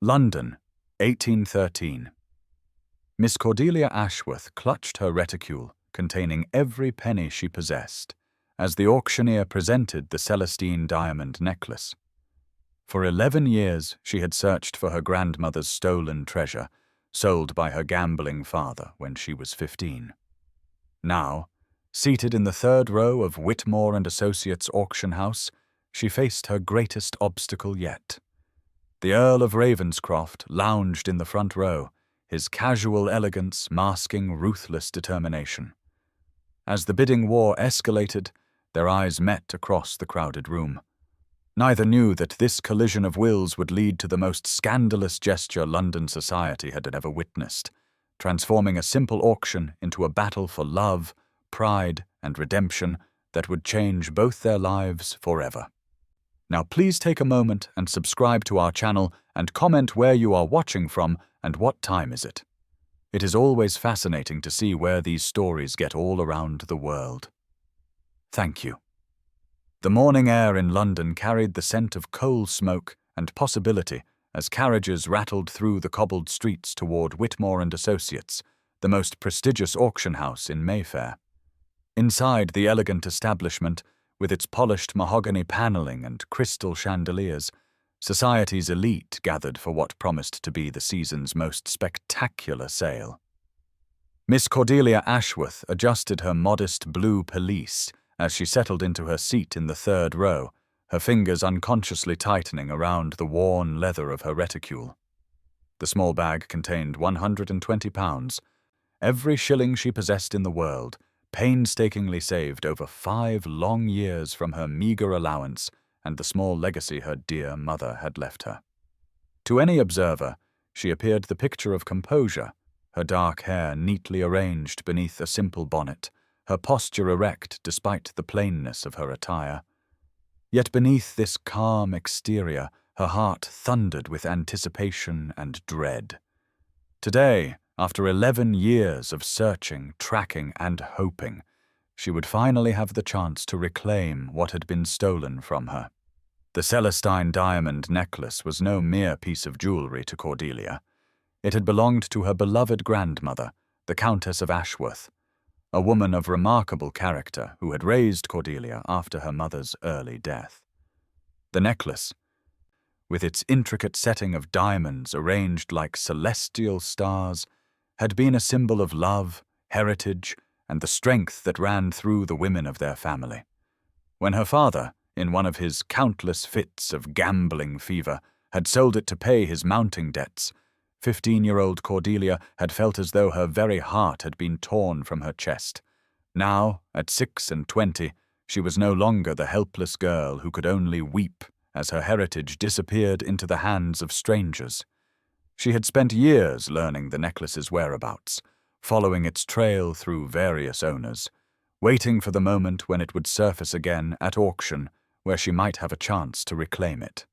London, 1813. Miss Cordelia Ashworth clutched her reticule, containing every penny she possessed, as the auctioneer presented the Celestine Diamond necklace. For 11 years she had searched for her grandmother's stolen treasure, sold by her gambling father when she was 15. Now, seated in the third row of Whitmore and Associates' auction house, she faced her greatest obstacle yet. The Earl of Ravenscroft lounged in the front row, his casual elegance masking ruthless determination. As the bidding war escalated, their eyes met across the crowded room. Neither knew that this collision of wills would lead to the most scandalous gesture London society had ever witnessed, transforming a simple auction into a battle for love, pride, and redemption that would change both their lives forever. Now please take a moment and subscribe to our channel and comment where you are watching from and what time is it. It is always fascinating to see where these stories get all around the world. Thank you. The morning air in London carried the scent of coal smoke and possibility as carriages rattled through the cobbled streets toward Whitmore and Associates, the most prestigious auction house in Mayfair. Inside the elegant establishment, with its polished mahogany paneling and crystal chandeliers, society's elite gathered for what promised to be the season's most spectacular sale. Miss Cordelia Ashworth adjusted her modest blue pelisse as she settled into her seat in the third row, her fingers unconsciously tightening around the worn leather of her reticule. The small bag contained £120, every shilling she possessed in the world, painstakingly saved over 5 long years from her meager allowance and the small legacy her dear mother had left her. To any observer, she appeared the picture of composure, her dark hair neatly arranged beneath a simple bonnet, her posture erect despite the plainness of her attire. Yet beneath this calm exterior, her heart thundered with anticipation and dread. Today, after 11 years of searching, tracking, and hoping, she would finally have the chance to reclaim what had been stolen from her. The Celestine Diamond necklace was no mere piece of jewelry to Cordelia. It had belonged to her beloved grandmother, the Countess of Ashworth, a woman of remarkable character who had raised Cordelia after her mother's early death. The necklace, with its intricate setting of diamonds arranged like celestial stars, had been a symbol of love, heritage, and the strength that ran through the women of their family. When her father, in one of his countless fits of gambling fever, had sold it to pay his mounting debts, 15-year-old Cordelia had felt as though her very heart had been torn from her chest. Now, at 26, she was no longer the helpless girl who could only weep as her heritage disappeared into the hands of strangers. She had spent years learning the necklace's whereabouts, following its trail through various owners, waiting for the moment when it would surface again at auction, where she might have a chance to reclaim it.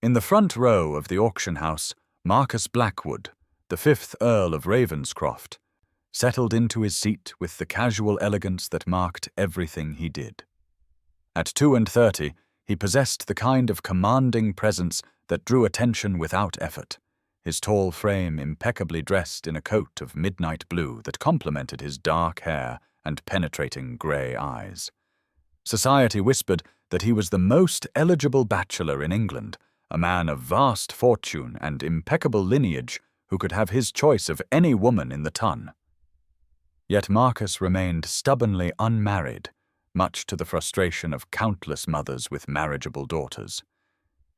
In the front row of the auction house, Marcus Blackwood, the 5th Earl of Ravenscroft, settled into his seat with the casual elegance that marked everything he did. At 32, he possessed the kind of commanding presence that drew attention without effort, his tall frame impeccably dressed in a coat of midnight blue that complemented his dark hair and penetrating grey eyes. Society whispered that he was the most eligible bachelor in England, a man of vast fortune and impeccable lineage who could have his choice of any woman in the ton. Yet Marcus remained stubbornly unmarried, much to the frustration of countless mothers with marriageable daughters.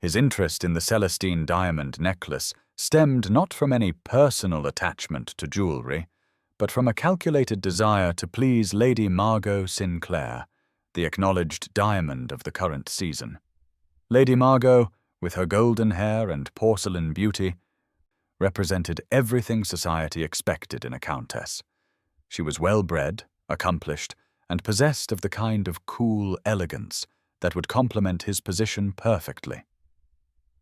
His interest in the Celestine Diamond necklace stemmed not from any personal attachment to jewelry, but from a calculated desire to please Lady Margot Sinclair, the acknowledged diamond of the current season. Lady Margot, with her golden hair and porcelain beauty, represented everything society expected in a countess. She was well-bred, accomplished, and possessed of the kind of cool elegance that would complement his position perfectly.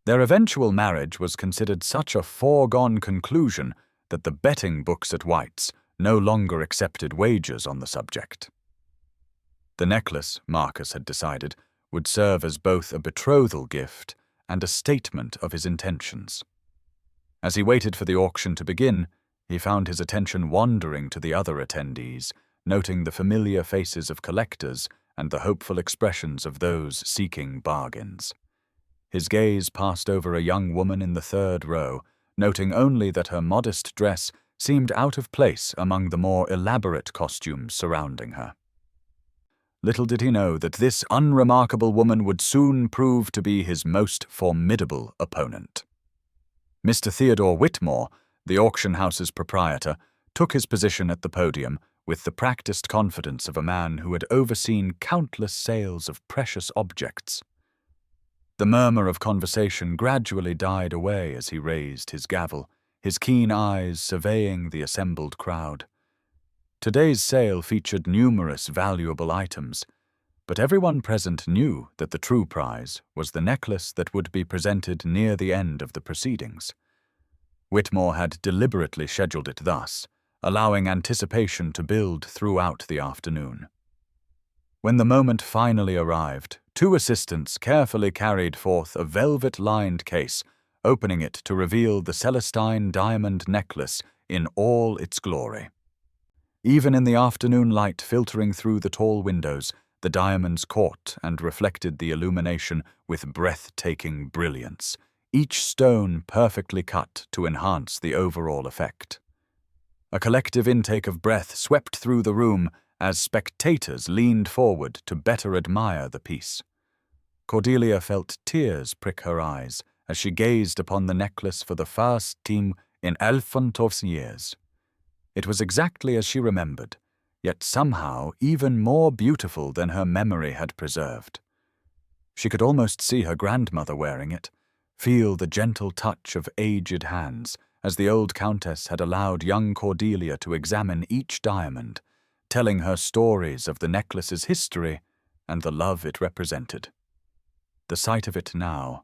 Their eventual marriage was considered such a foregone conclusion that the betting books at White's no longer accepted wagers on the subject. The necklace, Marcus had decided, would serve as both a betrothal gift and a statement of his intentions. As he waited for the auction to begin, he found his attention wandering to the other attendees, noting the familiar faces of collectors and the hopeful expressions of those seeking bargains. His gaze passed over a young woman in the third row, noting only that her modest dress seemed out of place among the more elaborate costumes surrounding her. Little did he know that this unremarkable woman would soon prove to be his most formidable opponent. Mr. Theodore Whitmore, the auction house's proprietor, took his position at the podium with the practiced confidence of a man who had overseen countless sales of precious objects. The murmur of conversation gradually died away as he raised his gavel, his keen eyes surveying the assembled crowd. Today's sale featured numerous valuable items, but everyone present knew that the true prize was the necklace that would be presented near the end of the proceedings. Whitmore had deliberately scheduled it thus, allowing anticipation to build throughout the afternoon. When the moment finally arrived, two assistants carefully carried forth a velvet-lined case, opening it to reveal the Celestine Diamond necklace in all its glory. Even in the afternoon light filtering through the tall windows, the diamonds caught and reflected the illumination with breathtaking brilliance, each stone perfectly cut to enhance the overall effect. A collective intake of breath swept through the room as spectators leaned forward to better admire the piece. Cordelia felt tears prick her eyes as she gazed upon the necklace for the first time in Elfontov's years. It was exactly as she remembered, yet somehow even more beautiful than her memory had preserved. She could almost see her grandmother wearing it, feel the gentle touch of aged hands, as the old countess had allowed young Cordelia to examine each diamond, telling her stories of the necklace's history and the love it represented. The sight of it now,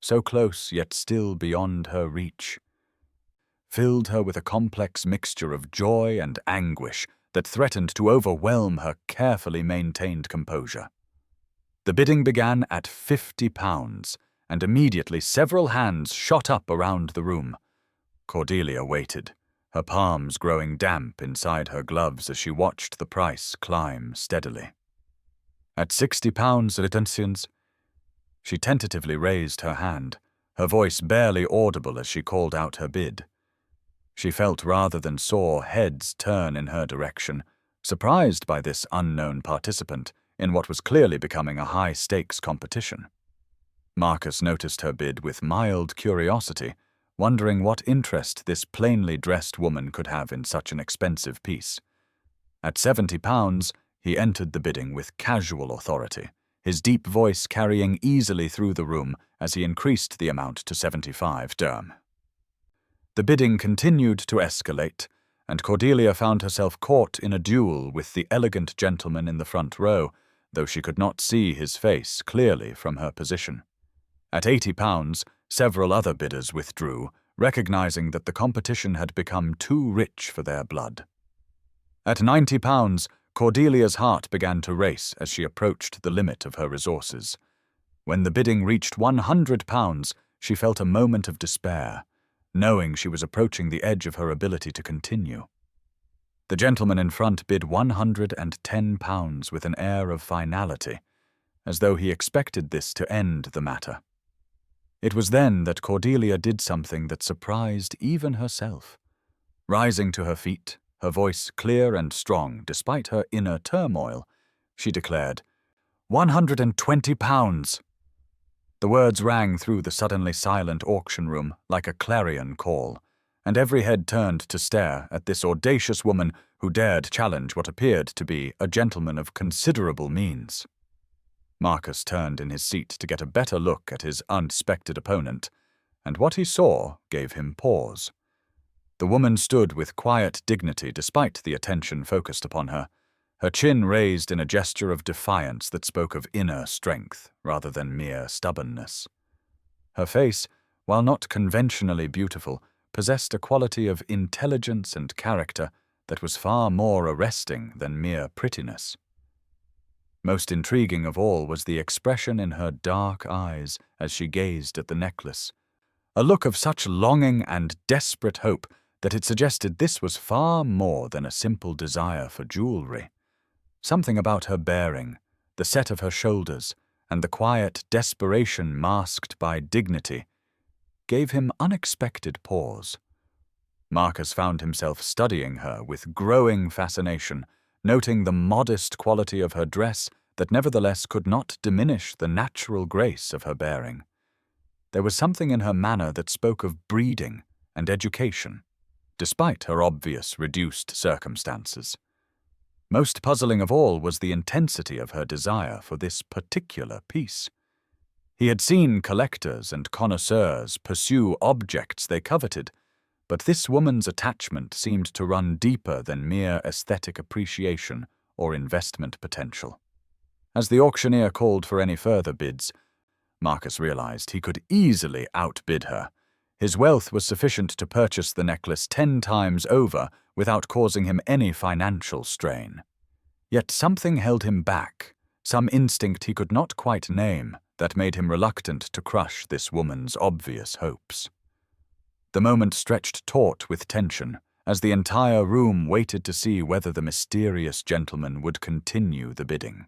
so close yet still beyond her reach, filled her with a complex mixture of joy and anguish that threatened to overwhelm her carefully maintained composure. The bidding began at £50, and immediately several hands shot up around the room. Cordelia waited, her palms growing damp inside her gloves as she watched the price climb steadily. At £60 retentions, she tentatively raised her hand, her voice barely audible as she called out her bid. She felt rather than saw heads turn in her direction, surprised by this unknown participant in what was clearly becoming a high-stakes competition. Marcus noticed her bid with mild curiosity, wondering what interest this plainly dressed woman could have in such an expensive piece. At £70, he entered the bidding with casual authority, his deep voice carrying easily through the room as he increased the amount to 75 dirham. The bidding continued to escalate, and Cordelia found herself caught in a duel with the elegant gentleman in the front row, though she could not see his face clearly from her position. At £80, several other bidders withdrew, recognizing that the competition had become too rich for their blood. At £90, Cordelia's heart began to race as she approached the limit of her resources. When the bidding reached £100, she felt a moment of despair, knowing she was approaching the edge of her ability to continue. The gentleman in front bid £110 with an air of finality, as though he expected this to end the matter. It was then that Cordelia did something that surprised even herself. Rising to her feet, her voice clear and strong despite her inner turmoil, she declared, £120. The words rang through the suddenly silent auction room like a clarion call, and every head turned to stare at this audacious woman who dared challenge what appeared to be a gentleman of considerable means. Marcus turned in his seat to get a better look at his unexpected opponent, and what he saw gave him pause. The woman stood with quiet dignity despite the attention focused upon her, her chin raised in a gesture of defiance that spoke of inner strength rather than mere stubbornness. Her face, while not conventionally beautiful, possessed a quality of intelligence and character that was far more arresting than mere prettiness. Most intriguing of all was the expression in her dark eyes as she gazed at the necklace, a look of such longing and desperate hope that it suggested this was far more than a simple desire for jewelry. Something about her bearing, the set of her shoulders, and the quiet desperation masked by dignity gave him unexpected pause. Marcus found himself studying her with growing fascination, noting the modest quality of her dress that nevertheless could not diminish the natural grace of her bearing. There was something in her manner that spoke of breeding and education, despite her obvious reduced circumstances. Most puzzling of all was the intensity of her desire for this particular piece. He had seen collectors and connoisseurs pursue objects they coveted, but this woman's attachment seemed to run deeper than mere aesthetic appreciation or investment potential. As the auctioneer called for any further bids, Marcus realized he could easily outbid her. His wealth was sufficient to purchase the necklace 10 times over without causing him any financial strain. Yet something held him back, some instinct he could not quite name that made him reluctant to crush this woman's obvious hopes. The moment stretched taut with tension as the entire room waited to see whether the mysterious gentleman would continue the bidding.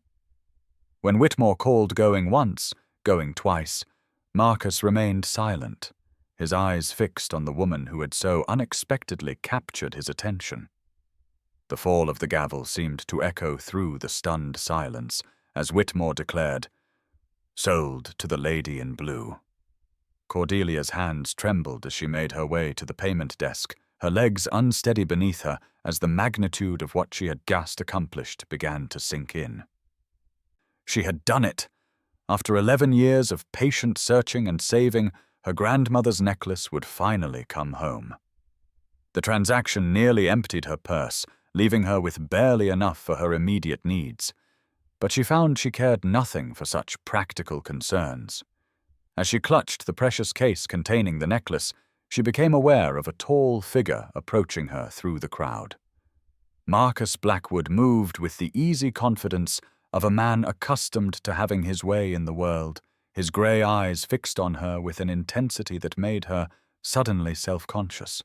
When Whitmore called going once, going twice, Marcus remained silent, his eyes fixed on the woman who had so unexpectedly captured his attention. The fall of the gavel seemed to echo through the stunned silence as Whitmore declared, "Sold to the lady in blue." Cordelia's hands trembled as she made her way to the payment desk, her legs unsteady beneath her as the magnitude of what she had just accomplished began to sink in. She had done it! After 11 years of patient searching and saving, her grandmother's necklace would finally come home. The transaction nearly emptied her purse, leaving her with barely enough for her immediate needs. But she found she cared nothing for such practical concerns. As she clutched the precious case containing the necklace, she became aware of a tall figure approaching her through the crowd. Marcus Blackwood moved with the easy confidence of a man accustomed to having his way in the world, his grey eyes fixed on her with an intensity that made her suddenly self-conscious.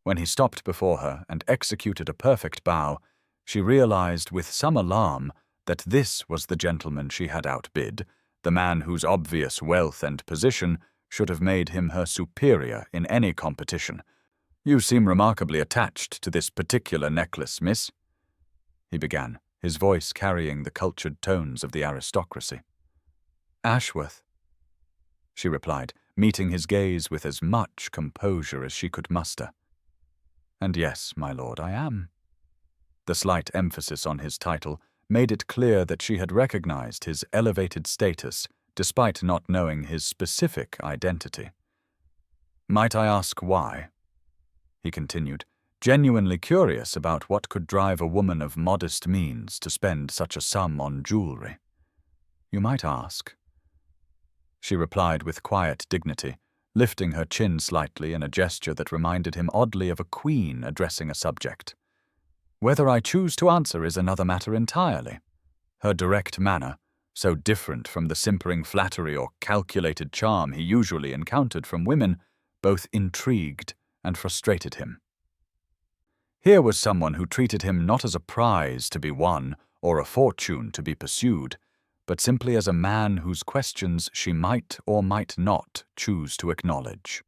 When he stopped before her and executed a perfect bow, she realized with some alarm that this was the gentleman she had outbid, the man whose obvious wealth and position should have made him her superior in any competition. "You seem remarkably attached to this particular necklace, miss," he began, his voice carrying the cultured tones of the aristocracy. "Ashworth," she replied, meeting his gaze with as much composure as she could muster. "And yes, my lord, I am." The slight emphasis on his title made it clear that she had recognized his elevated status despite not knowing his specific identity. "Might I ask why?" he continued, genuinely curious about what could drive a woman of modest means to spend such a sum on jewelry. "You might ask," she replied with quiet dignity, lifting her chin slightly in a gesture that reminded him oddly of a queen addressing a subject. "Whether I choose to answer is another matter entirely." Her direct manner, so different from the simpering flattery or calculated charm he usually encountered from women, both intrigued and frustrated him. Here was someone who treated him not as a prize to be won or a fortune to be pursued, but simply as a man whose questions she might or might not choose to acknowledge.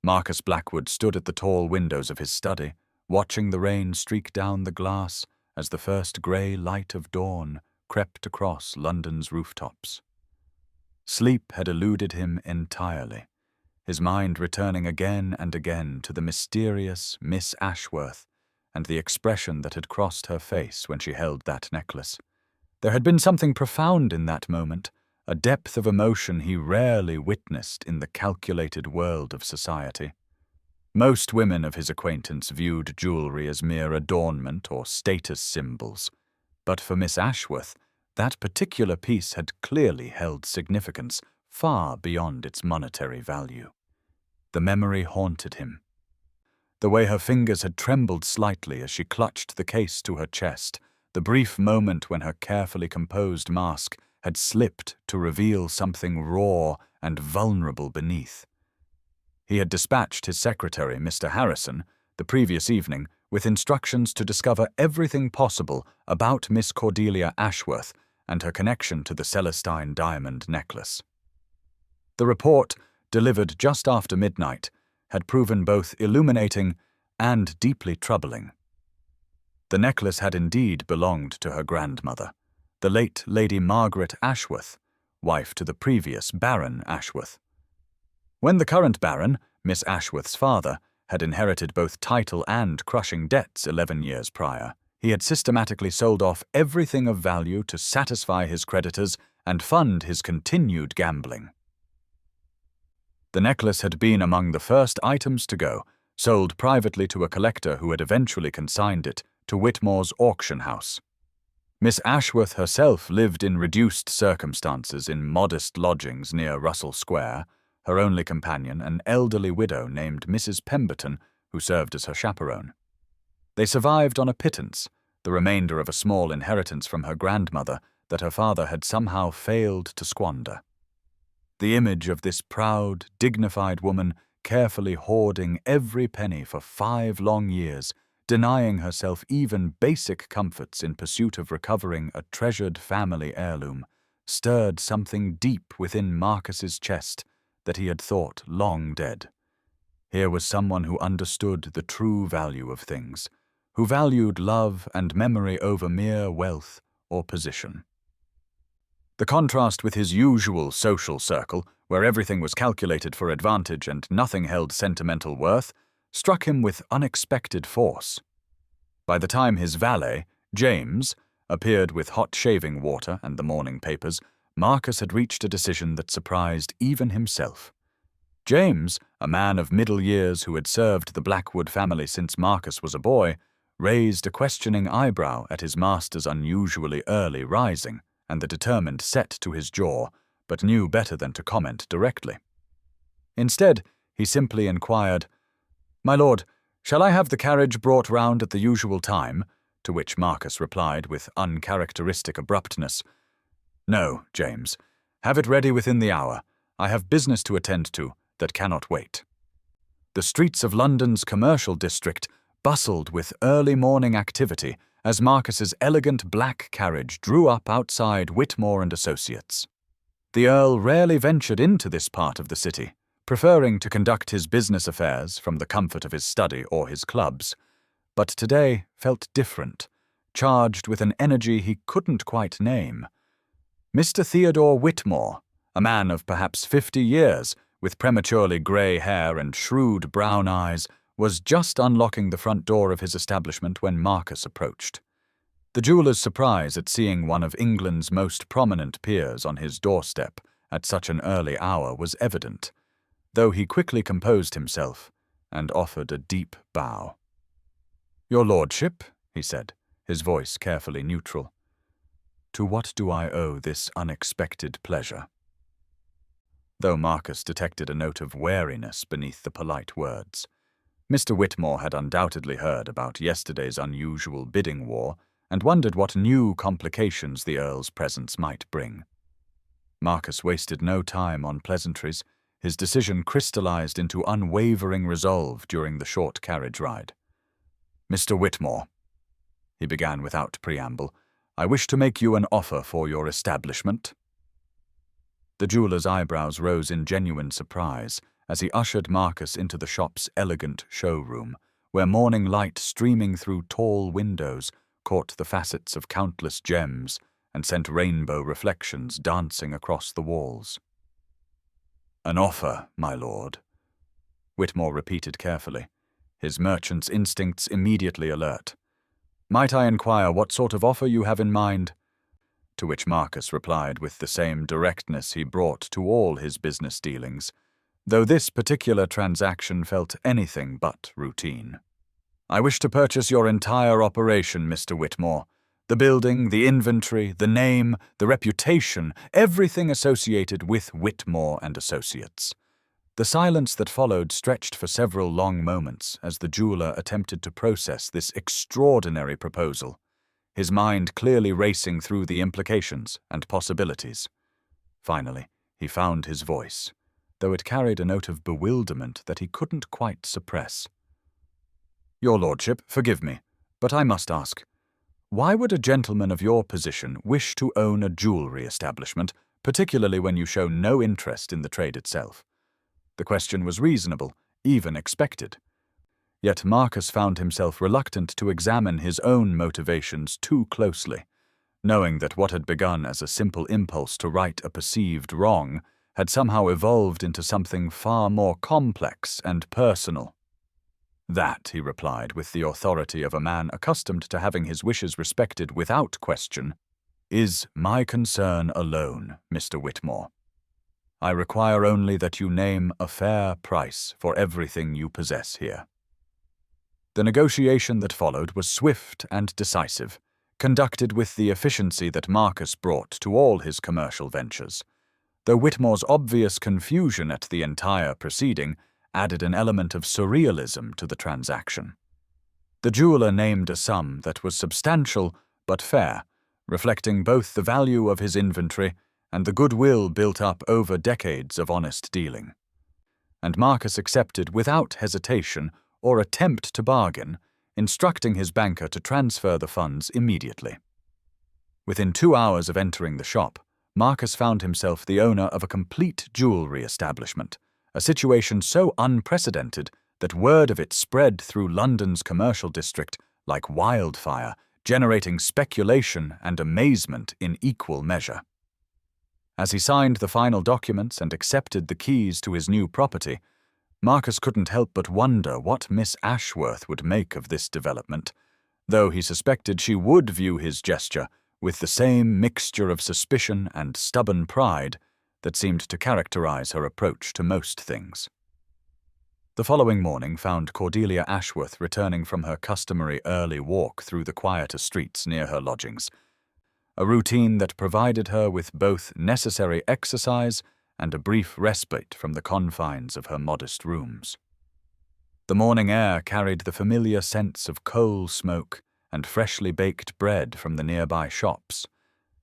Marcus Blackwood stood at the tall windows of his study, watching the rain streak down the glass as the first grey light of dawn crept across London's rooftops. Sleep had eluded him entirely, his mind returning again and again to the mysterious Miss Ashworth and the expression that had crossed her face when she held that necklace. There had been something profound in that moment, a depth of emotion he rarely witnessed in the calculated world of society. Most women of his acquaintance viewed jewelry as mere adornment or status symbols, but for Miss Ashworth, that particular piece had clearly held significance far beyond its monetary value. The memory haunted him. The way her fingers had trembled slightly as she clutched the case to her chest, the brief moment when her carefully composed mask had slipped to reveal something raw and vulnerable beneath. He had dispatched his secretary, Mr. Harrison, the previous evening with instructions to discover everything possible about Miss Cordelia Ashworth and her connection to the Celestine Diamond necklace. The report, delivered just after midnight, had proven both illuminating and deeply troubling. The necklace had indeed belonged to her grandmother, the late Lady Margaret Ashworth, wife to the previous Baron Ashworth. When the current Baron, Miss Ashworth's father, had inherited both title and crushing debts 11 years prior, he had systematically sold off everything of value to satisfy his creditors and fund his continued gambling. The necklace had been among the first items to go, sold privately to a collector who had eventually consigned it to Whitmore's auction house. Miss Ashworth herself lived in reduced circumstances in modest lodgings near Russell Square, her only companion an elderly widow named Mrs. Pemberton, who served as her chaperone. They survived on a pittance, the remainder of a small inheritance from her grandmother that her father had somehow failed to squander. The image of this proud, dignified woman carefully hoarding every penny for 5 long years, denying herself even basic comforts in pursuit of recovering a treasured family heirloom, stirred something deep within Marcus's chest that he had thought long dead. Here was someone who understood the true value of things, who valued love and memory over mere wealth or position. The contrast with his usual social circle, where everything was calculated for advantage and nothing held sentimental worth, struck him with unexpected force. By the time his valet, James, appeared with hot shaving water and the morning papers, Marcus had reached a decision that surprised even himself. James, a man of middle years who had served the Blackwood family since Marcus was a boy, raised a questioning eyebrow at his master's unusually early rising and the determined set to his jaw, but knew better than to comment directly. Instead, he simply inquired, "My lord, shall I have the carriage brought round at the usual time?" To which Marcus replied with uncharacteristic abruptness, "No, James. Have it ready within the hour. I have business to attend to that cannot wait." The streets of London's commercial district bustled with early morning activity as Marcus's elegant black carriage drew up outside Whitmore and Associates. The Earl rarely ventured into this part of the city, preferring to conduct his business affairs from the comfort of his study or his clubs, but today felt different, charged with an energy he couldn't quite name. Mr. Theodore Whitmore, a man of perhaps 50 years, with prematurely grey hair and shrewd brown eyes, was just unlocking the front door of his establishment when Marcus approached. The jeweller's surprise at seeing one of England's most prominent peers on his doorstep at such an early hour was evident, though he quickly composed himself and offered a deep bow. "Your lordship," he said, his voice carefully neutral. "To what do I owe this unexpected pleasure?" Though Marcus detected a note of wariness beneath the polite words. Mr. Whitmore had undoubtedly heard about yesterday's unusual bidding war and wondered what new complications the Earl's presence might bring. Marcus wasted no time on pleasantries. His decision crystallized into unwavering resolve during the short carriage ride. "Mr. Whitmore," he began without preamble, "I wish to make you an offer for your establishment." The jeweller's eyebrows rose in genuine surprise as he ushered Marcus into the shop's elegant showroom, where morning light streaming through tall windows caught the facets of countless gems and sent rainbow reflections dancing across the walls. "An offer, my lord," Whitmore repeated carefully, his merchant's instincts immediately alert. "Might I inquire what sort of offer you have in mind?" To which Marcus replied with the same directness he brought to all his business dealings, though this particular transaction felt anything but routine. "I wish to purchase your entire operation, Mr. Whitmore. The building, the inventory, the name, the reputation, everything associated with Whitmore and Associates." The silence that followed stretched for several long moments as the jeweller attempted to process this extraordinary proposal, his mind clearly racing through the implications and possibilities. Finally, he found his voice, though it carried a note of bewilderment that he couldn't quite suppress. "Your lordship, forgive me, but I must ask, why would a gentleman of your position wish to own a jewelry establishment, particularly when you show no interest in the trade itself?" The question was reasonable, even expected. Yet Marcus found himself reluctant to examine his own motivations too closely, knowing that what had begun as a simple impulse to right a perceived wrong had somehow evolved into something far more complex and personal. "That," he replied with the authority of a man accustomed to having his wishes respected without question, "is my concern alone, Mr. Whitmore. I require only that you name a fair price for everything you possess here." The negotiation that followed was swift and decisive, conducted with the efficiency that Marcus brought to all his commercial ventures, though Whitmore's obvious confusion at the entire proceeding added an element of surrealism to the transaction. The jeweler named a sum that was substantial but fair, reflecting both the value of his inventory and the goodwill built up over decades of honest dealing. And Marcus accepted without hesitation or attempt to bargain, instructing his banker to transfer the funds immediately. Within 2 hours of entering the shop, Marcus found himself the owner of a complete jewelry establishment, a situation so unprecedented that word of it spread through London's commercial district like wildfire, generating speculation and amazement in equal measure. As he signed the final documents and accepted the keys to his new property, Marcus couldn't help but wonder what Miss Ashworth would make of this development, though he suspected she would view his gesture with the same mixture of suspicion and stubborn pride that seemed to characterize her approach to most things. The following morning found Cordelia Ashworth returning from her customary early walk through the quieter streets near her lodgings, a routine that provided her with both necessary exercise and a brief respite from the confines of her modest rooms. The morning air carried the familiar scents of coal smoke and freshly baked bread from the nearby shops,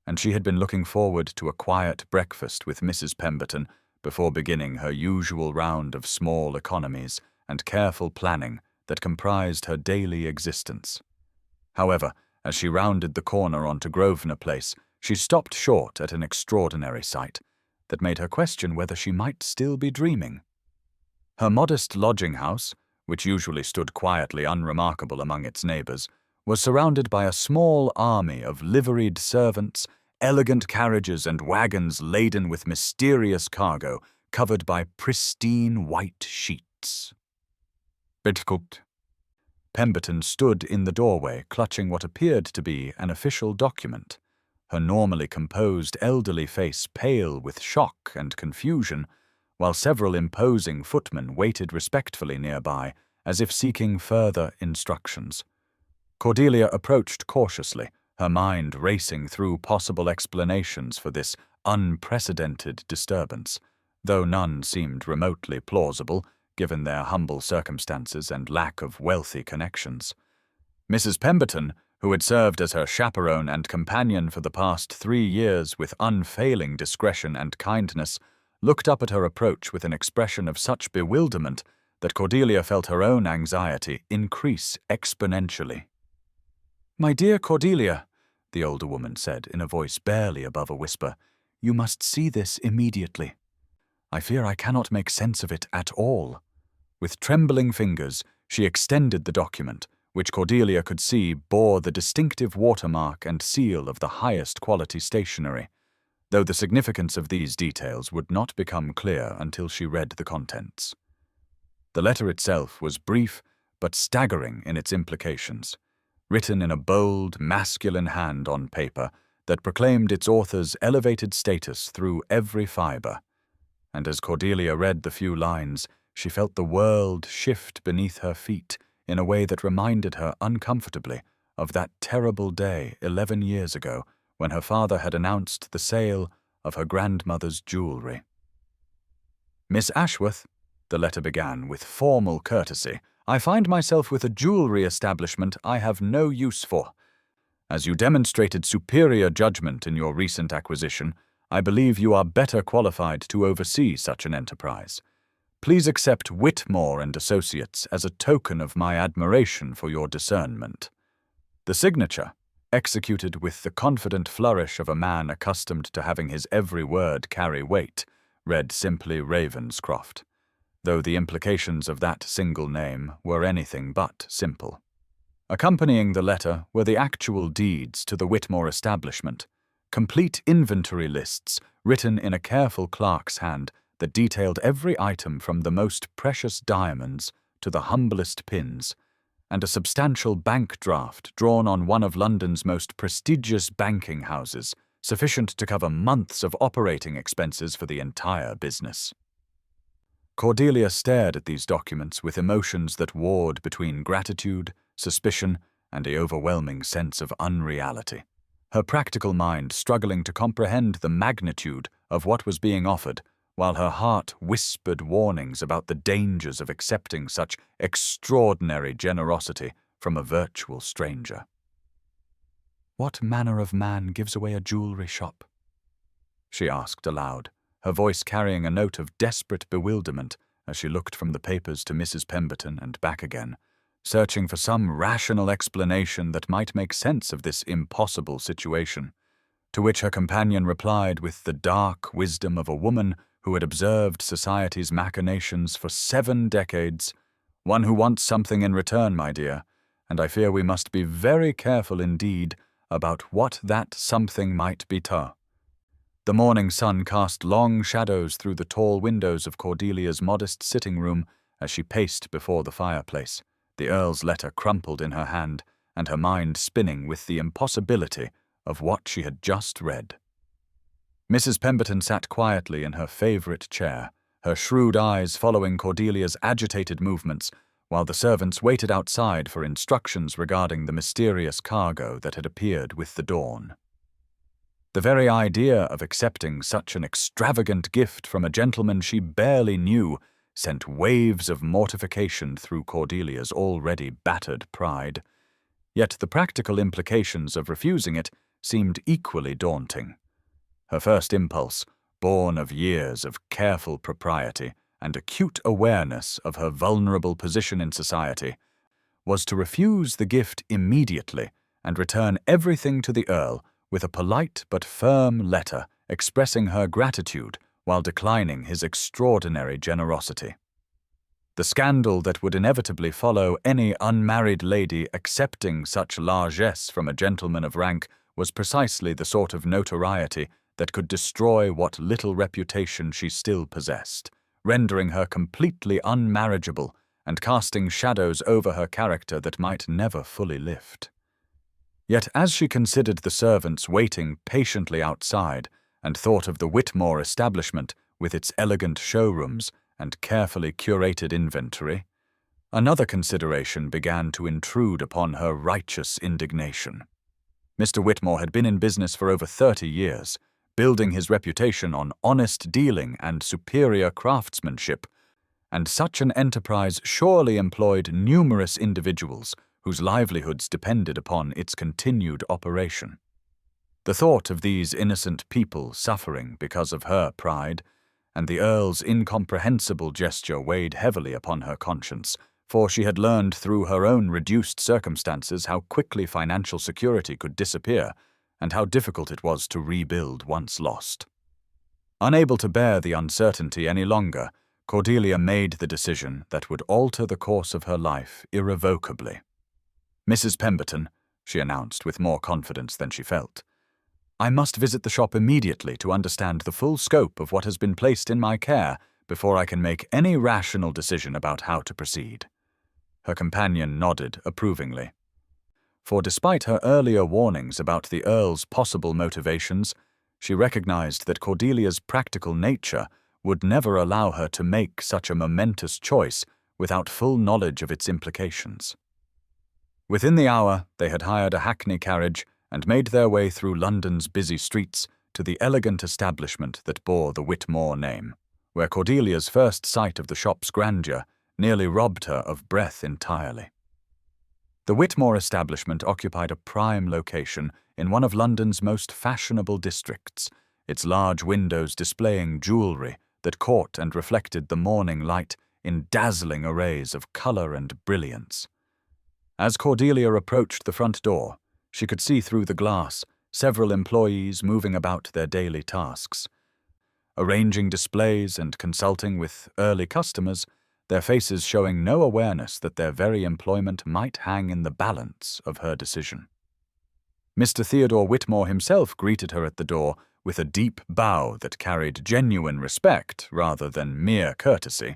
and she had been looking forward to a quiet breakfast with Mrs. Pemberton before beginning her usual round of small economies and careful planning that comprised her daily existence. However, as she rounded the corner onto Grosvenor Place, she stopped short at an extraordinary sight that made her question whether she might still be dreaming. Her modest lodging-house, which usually stood quietly unremarkable among its neighbours, was surrounded by a small army of liveried servants, elegant carriages and wagons laden with mysterious cargo covered by pristine white sheets. Pemberton stood in the doorway clutching what appeared to be an official document, her normally composed elderly face pale with shock and confusion, while several imposing footmen waited respectfully nearby as if seeking further instructions. Cordelia approached cautiously, her mind racing through possible explanations for this unprecedented disturbance, though none seemed remotely plausible given their humble circumstances and lack of wealthy connections. Mrs. Pemberton, who had served as her chaperone and companion for the past 3 years with unfailing discretion and kindness, looked up at her approach with an expression of such bewilderment that Cordelia felt her own anxiety increase exponentially. "My dear Cordelia," the older woman said in a voice barely above a whisper, "you must see this immediately. I fear I cannot make sense of it at all." With trembling fingers, she extended the document, which Cordelia could see bore the distinctive watermark and seal of the highest quality stationery, though the significance of these details would not become clear until she read the contents. The letter itself was brief but staggering in its implications, written in a bold, masculine hand on paper that proclaimed its author's elevated status through every fibre. And as Cordelia read the few lines, she felt the world shift beneath her feet in a way that reminded her uncomfortably of that terrible day 11 years ago when her father had announced the sale of her grandmother's jewelry. "Miss Ashworth," the letter began with formal courtesy, "I find myself with a jewelry establishment I have no use for. As you demonstrated superior judgment in your recent acquisition, I believe you are better qualified to oversee such an enterprise. Please accept Whitmore and Associates as a token of my admiration for your discernment." The signature, executed with the confident flourish of a man accustomed to having his every word carry weight, read simply Ravenscroft, though the implications of that single name were anything but simple. Accompanying the letter were the actual deeds to the Whitmore establishment, complete inventory lists written in a careful clerk's hand that detailed every item from the most precious diamonds to the humblest pins, and a substantial bank draft drawn on one of London's most prestigious banking houses, sufficient to cover months of operating expenses for the entire business. Cordelia stared at these documents with emotions that warred between gratitude, suspicion, and the overwhelming sense of unreality, her practical mind struggling to comprehend the magnitude of what was being offered, while her heart whispered warnings about the dangers of accepting such extraordinary generosity from a virtual stranger. "What manner of man gives away a jewelry shop?" she asked aloud, her voice carrying a note of desperate bewilderment as she looked from the papers to Mrs. Pemberton and back again, searching for some rational explanation that might make sense of this impossible situation, to which her companion replied with the dark wisdom of a woman who had observed society's machinations for 7 decades. "One who wants something in return, my dear, and I fear we must be very careful indeed about what that something might be." The morning sun cast long shadows through the tall windows of Cordelia's modest sitting room as she paced before the fireplace, the Earl's letter crumpled in her hand, and her mind spinning with the impossibility of what she had just read. Mrs. Pemberton sat quietly in her favorite chair, her shrewd eyes following Cordelia's agitated movements, while the servants waited outside for instructions regarding the mysterious cargo that had appeared with the dawn. The very idea of accepting such an extravagant gift from a gentleman she barely knew sent waves of mortification through Cordelia's already battered pride. Yet the practical implications of refusing it seemed equally daunting. Her first impulse, born of years of careful propriety and acute awareness of her vulnerable position in society, was to refuse the gift immediately and return everything to the Earl with a polite but firm letter expressing her gratitude while declining his extraordinary generosity. The scandal that would inevitably follow any unmarried lady accepting such largesse from a gentleman of rank was precisely the sort of notoriety that could destroy what little reputation she still possessed, rendering her completely unmarriageable and casting shadows over her character that might never fully lift. Yet as she considered the servants waiting patiently outside and thought of the Whitmore establishment with its elegant showrooms and carefully curated inventory, another consideration began to intrude upon her righteous indignation. Mr. Whitmore had been in business for over 30 years, building his reputation on honest dealing and superior craftsmanship, and such an enterprise surely employed numerous individuals whose livelihoods depended upon its continued operation. The thought of these innocent people suffering because of her pride, and the Earl's incomprehensible gesture weighed heavily upon her conscience, for she had learned through her own reduced circumstances how quickly financial security could disappear, and how difficult it was to rebuild once lost. Unable to bear the uncertainty any longer, Cordelia made the decision that would alter the course of her life irrevocably. "Mrs. Pemberton," she announced with more confidence than she felt, "I must visit the shop immediately to understand the full scope of what has been placed in my care before I can make any rational decision about how to proceed." Her companion nodded approvingly. For despite her earlier warnings about the Earl's possible motivations, she recognized that Cordelia's practical nature would never allow her to make such a momentous choice without full knowledge of its implications. Within the hour, they had hired a hackney carriage and made their way through London's busy streets to the elegant establishment that bore the Whitmore name, where Cordelia's first sight of the shop's grandeur nearly robbed her of breath entirely. The Whitmore establishment occupied a prime location in one of London's most fashionable districts, its large windows displaying jewelry that caught and reflected the morning light in dazzling arrays of color and brilliance. As Cordelia approached the front door, she could see through the glass several employees moving about their daily tasks. Arranging displays and consulting with early customers, their faces showing no awareness that their very employment might hang in the balance of her decision. Mr. Theodore Whitmore himself greeted her at the door with a deep bow that carried genuine respect rather than mere courtesy,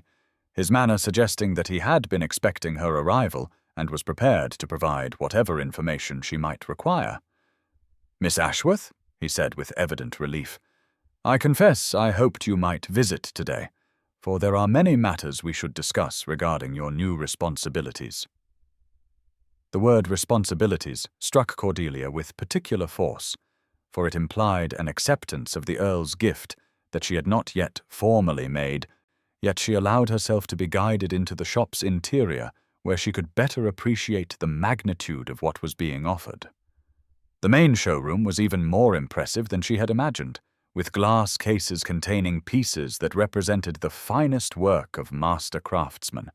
his manner suggesting that he had been expecting her arrival and was prepared to provide whatever information she might require. "Miss Ashworth," he said with evident relief, "I confess I hoped you might visit today, for there are many matters we should discuss regarding your new responsibilities." The word responsibilities struck Cordelia with particular force, for it implied an acceptance of the Earl's gift that she had not yet formally made, yet she allowed herself to be guided into the shop's interior where she could better appreciate the magnitude of what was being offered. The main showroom was even more impressive than she had imagined, with glass cases containing pieces that represented the finest work of master craftsmen,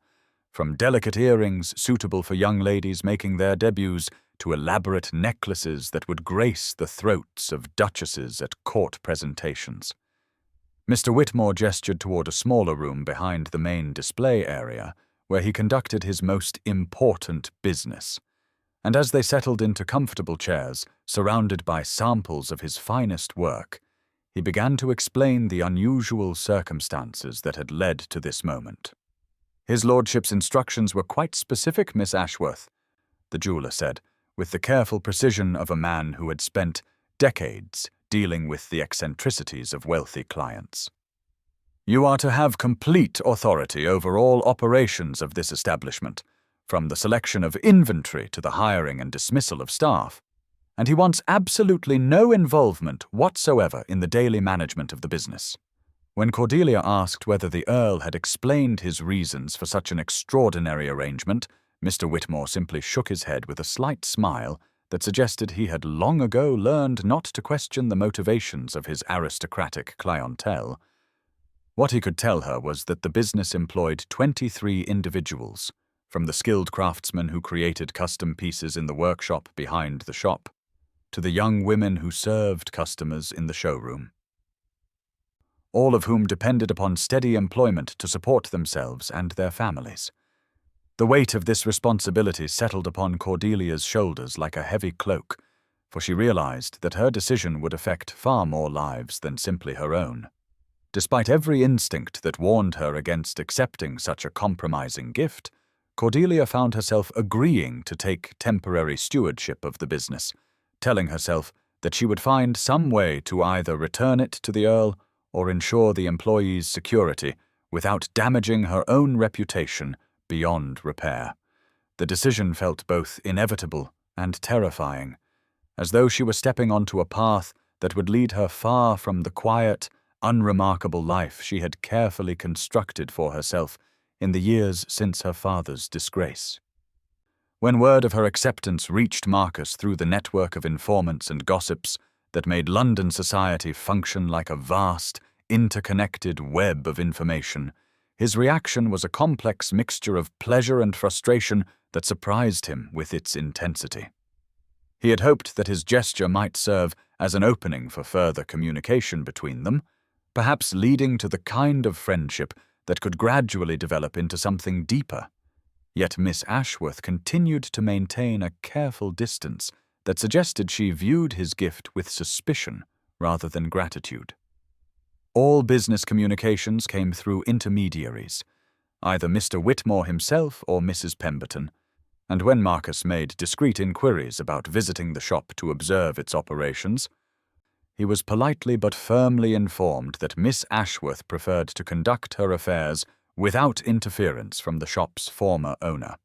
from delicate earrings suitable for young ladies making their debuts to elaborate necklaces that would grace the throats of duchesses at court presentations. Mr. Whitmore gestured toward a smaller room behind the main display area, where he conducted his most important business, and as they settled into comfortable chairs, surrounded by samples of his finest work, he began to explain the unusual circumstances that had led to this moment. "His lordship's instructions were quite specific, Miss Ashworth," the jeweler said, with the careful precision of a man who had spent decades dealing with the eccentricities of wealthy clients. "You are to have complete authority over all operations of this establishment, from the selection of inventory to the hiring and dismissal of staff, and he wants absolutely no involvement whatsoever in the daily management of the business." When Cordelia asked whether the Earl had explained his reasons for such an extraordinary arrangement, Mr. Whitmore simply shook his head with a slight smile that suggested he had long ago learned not to question the motivations of his aristocratic clientele. What he could tell her was that the business employed 23 individuals, from the skilled craftsmen who created custom pieces in the workshop behind the shop, to the young women who served customers in the showroom, all of whom depended upon steady employment to support themselves and their families. The weight of this responsibility settled upon Cordelia's shoulders like a heavy cloak, for she realized that her decision would affect far more lives than simply her own. Despite every instinct that warned her against accepting such a compromising gift, Cordelia found herself agreeing to take temporary stewardship of the business, telling herself that she would find some way to either return it to the Earl or ensure the employees' security without damaging her own reputation beyond repair. The decision felt both inevitable and terrifying, as though she were stepping onto a path that would lead her far from the quiet, unremarkable life she had carefully constructed for herself in the years since her father's disgrace. When word of her acceptance reached Marcus through the network of informants and gossips that made London society function like a vast, interconnected web of information, his reaction was a complex mixture of pleasure and frustration that surprised him with its intensity. He had hoped that his gesture might serve as an opening for further communication between them, perhaps leading to the kind of friendship that could gradually develop into something deeper. Yet Miss Ashworth continued to maintain a careful distance that suggested she viewed his gift with suspicion rather than gratitude. All business communications came through intermediaries, either Mr. Whitmore himself or Mrs. Pemberton, and when Marcus made discreet inquiries about visiting the shop to observe its operations, he was politely but firmly informed that Miss Ashworth preferred to conduct her affairs without interference from the shop's former owner.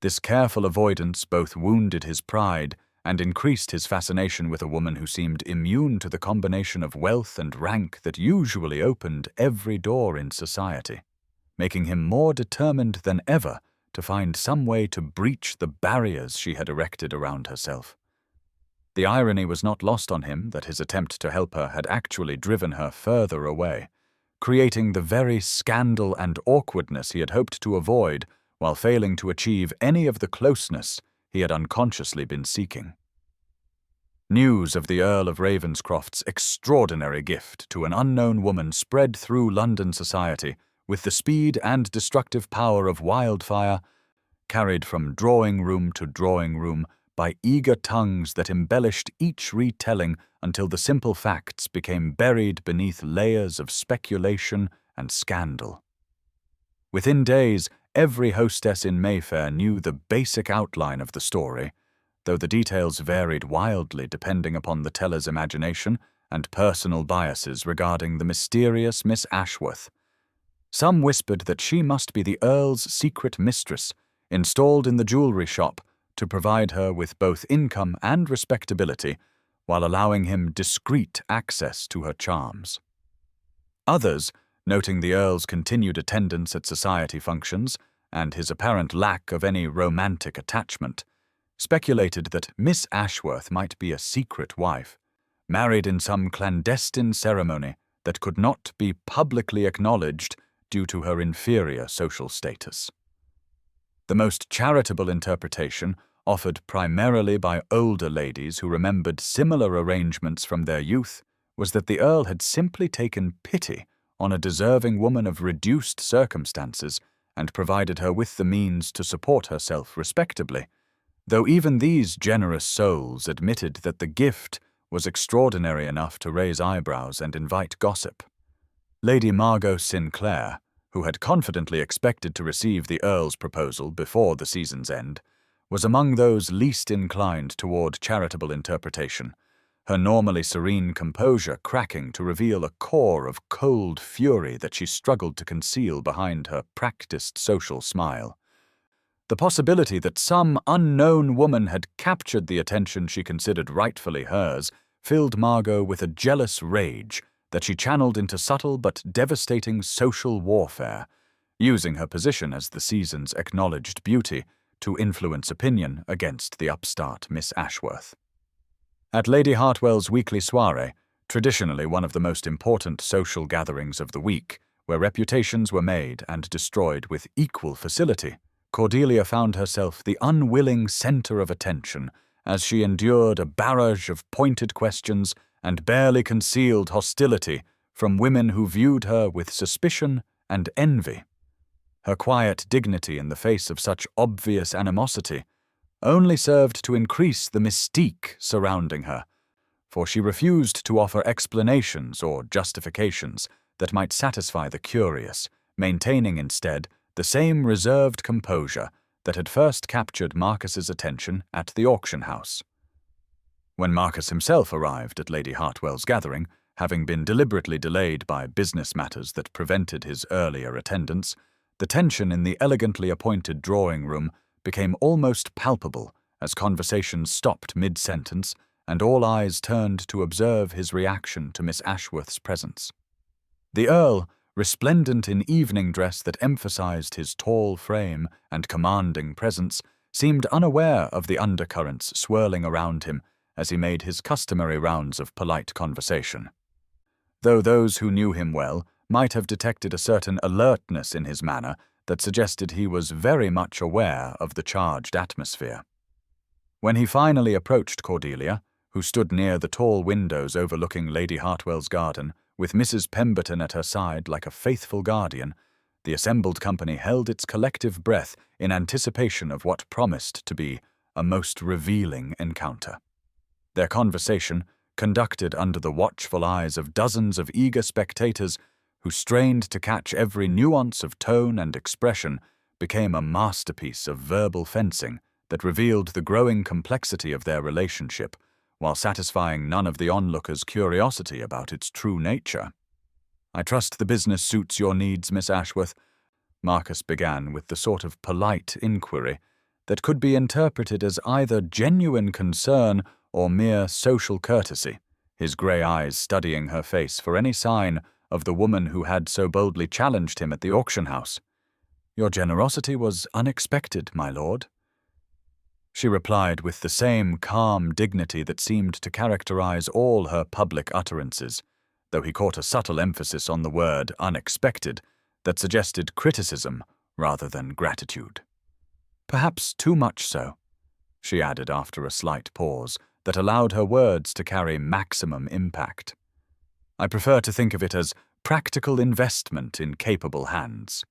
This careful avoidance both wounded his pride and increased his fascination with a woman who seemed immune to the combination of wealth and rank that usually opened every door in society, making him more determined than ever to find some way to breach the barriers she had erected around herself. The irony was not lost on him that his attempt to help her had actually driven her further away, creating the very scandal and awkwardness he had hoped to avoid while failing to achieve any of the closeness he had unconsciously been seeking. News of the Earl of Ravenscroft's extraordinary gift to an unknown woman spread through London society with the speed and destructive power of wildfire, carried from drawing room to drawing room by eager tongues that embellished each retelling until the simple facts became buried beneath layers of speculation and scandal. Within days, every hostess in Mayfair knew the basic outline of the story, though the details varied wildly depending upon the teller's imagination and personal biases regarding the mysterious Miss Ashworth. Some whispered that she must be the Earl's secret mistress, installed in the jewelry shop to provide her with both income and respectability, while allowing him discreet access to her charms. Others, noting the Earl's continued attendance at society functions and his apparent lack of any romantic attachment, speculated that Miss Ashworth might be a secret wife, married in some clandestine ceremony that could not be publicly acknowledged due to her inferior social status. The most charitable interpretation, offered primarily by older ladies who remembered similar arrangements from their youth, was that the Earl had simply taken pity on a deserving woman of reduced circumstances and provided her with the means to support herself respectably, though even these generous souls admitted that the gift was extraordinary enough to raise eyebrows and invite gossip. Lady Margot Sinclair, who had confidently expected to receive the Earl's proposal before the season's end, was among those least inclined toward charitable interpretation, her normally serene composure cracking to reveal a core of cold fury that she struggled to conceal behind her practiced social smile. The possibility that some unknown woman had captured the attention she considered rightfully hers filled Margot with a jealous rage that she channeled into subtle but devastating social warfare, using her position as the season's acknowledged beauty to influence opinion against the upstart Miss Ashworth. At Lady Hartwell's weekly soiree, traditionally one of the most important social gatherings of the week, where reputations were made and destroyed with equal facility, Cordelia found herself the unwilling center of attention as she endured a barrage of pointed questions and barely concealed hostility from women who viewed her with suspicion and envy. Her quiet dignity in the face of such obvious animosity only served to increase the mystique surrounding her, for she refused to offer explanations or justifications that might satisfy the curious, maintaining instead the same reserved composure that had first captured Marcus's attention at the auction house. When Marcus himself arrived at Lady Hartwell's gathering, having been deliberately delayed by business matters that prevented his earlier attendance, the tension in the elegantly appointed drawing-room became almost palpable as conversations stopped mid-sentence and all eyes turned to observe his reaction to Miss Ashworth's presence. The Earl, resplendent in evening dress that emphasized his tall frame and commanding presence, seemed unaware of the undercurrents swirling around him as he made his customary rounds of polite conversation. Though those who knew him well might have detected a certain alertness in his manner that suggested he was very much aware of the charged atmosphere. When he finally approached Cordelia, who stood near the tall windows overlooking Lady Hartwell's garden, with Mrs. Pemberton at her side like a faithful guardian, the assembled company held its collective breath in anticipation of what promised to be a most revealing encounter. Their conversation, conducted under the watchful eyes of dozens of eager spectators who strained to catch every nuance of tone and expression, became a masterpiece of verbal fencing that revealed the growing complexity of their relationship, while satisfying none of the onlookers' curiosity about its true nature. "I trust the business suits your needs, Miss Ashworth," Marcus began with the sort of polite inquiry that could be interpreted as either genuine concern or mere social courtesy, his grey eyes studying her face for any sign of the woman who had so boldly challenged him at the auction house. "Your generosity was unexpected, my lord." she replied with the same calm dignity that seemed to characterize all her public utterances, though he caught a subtle emphasis on the word unexpected that suggested criticism rather than gratitude. Perhaps too much so, she added after a slight pause that allowed her words to carry maximum impact. I prefer to think of it as practical investment in capable hands,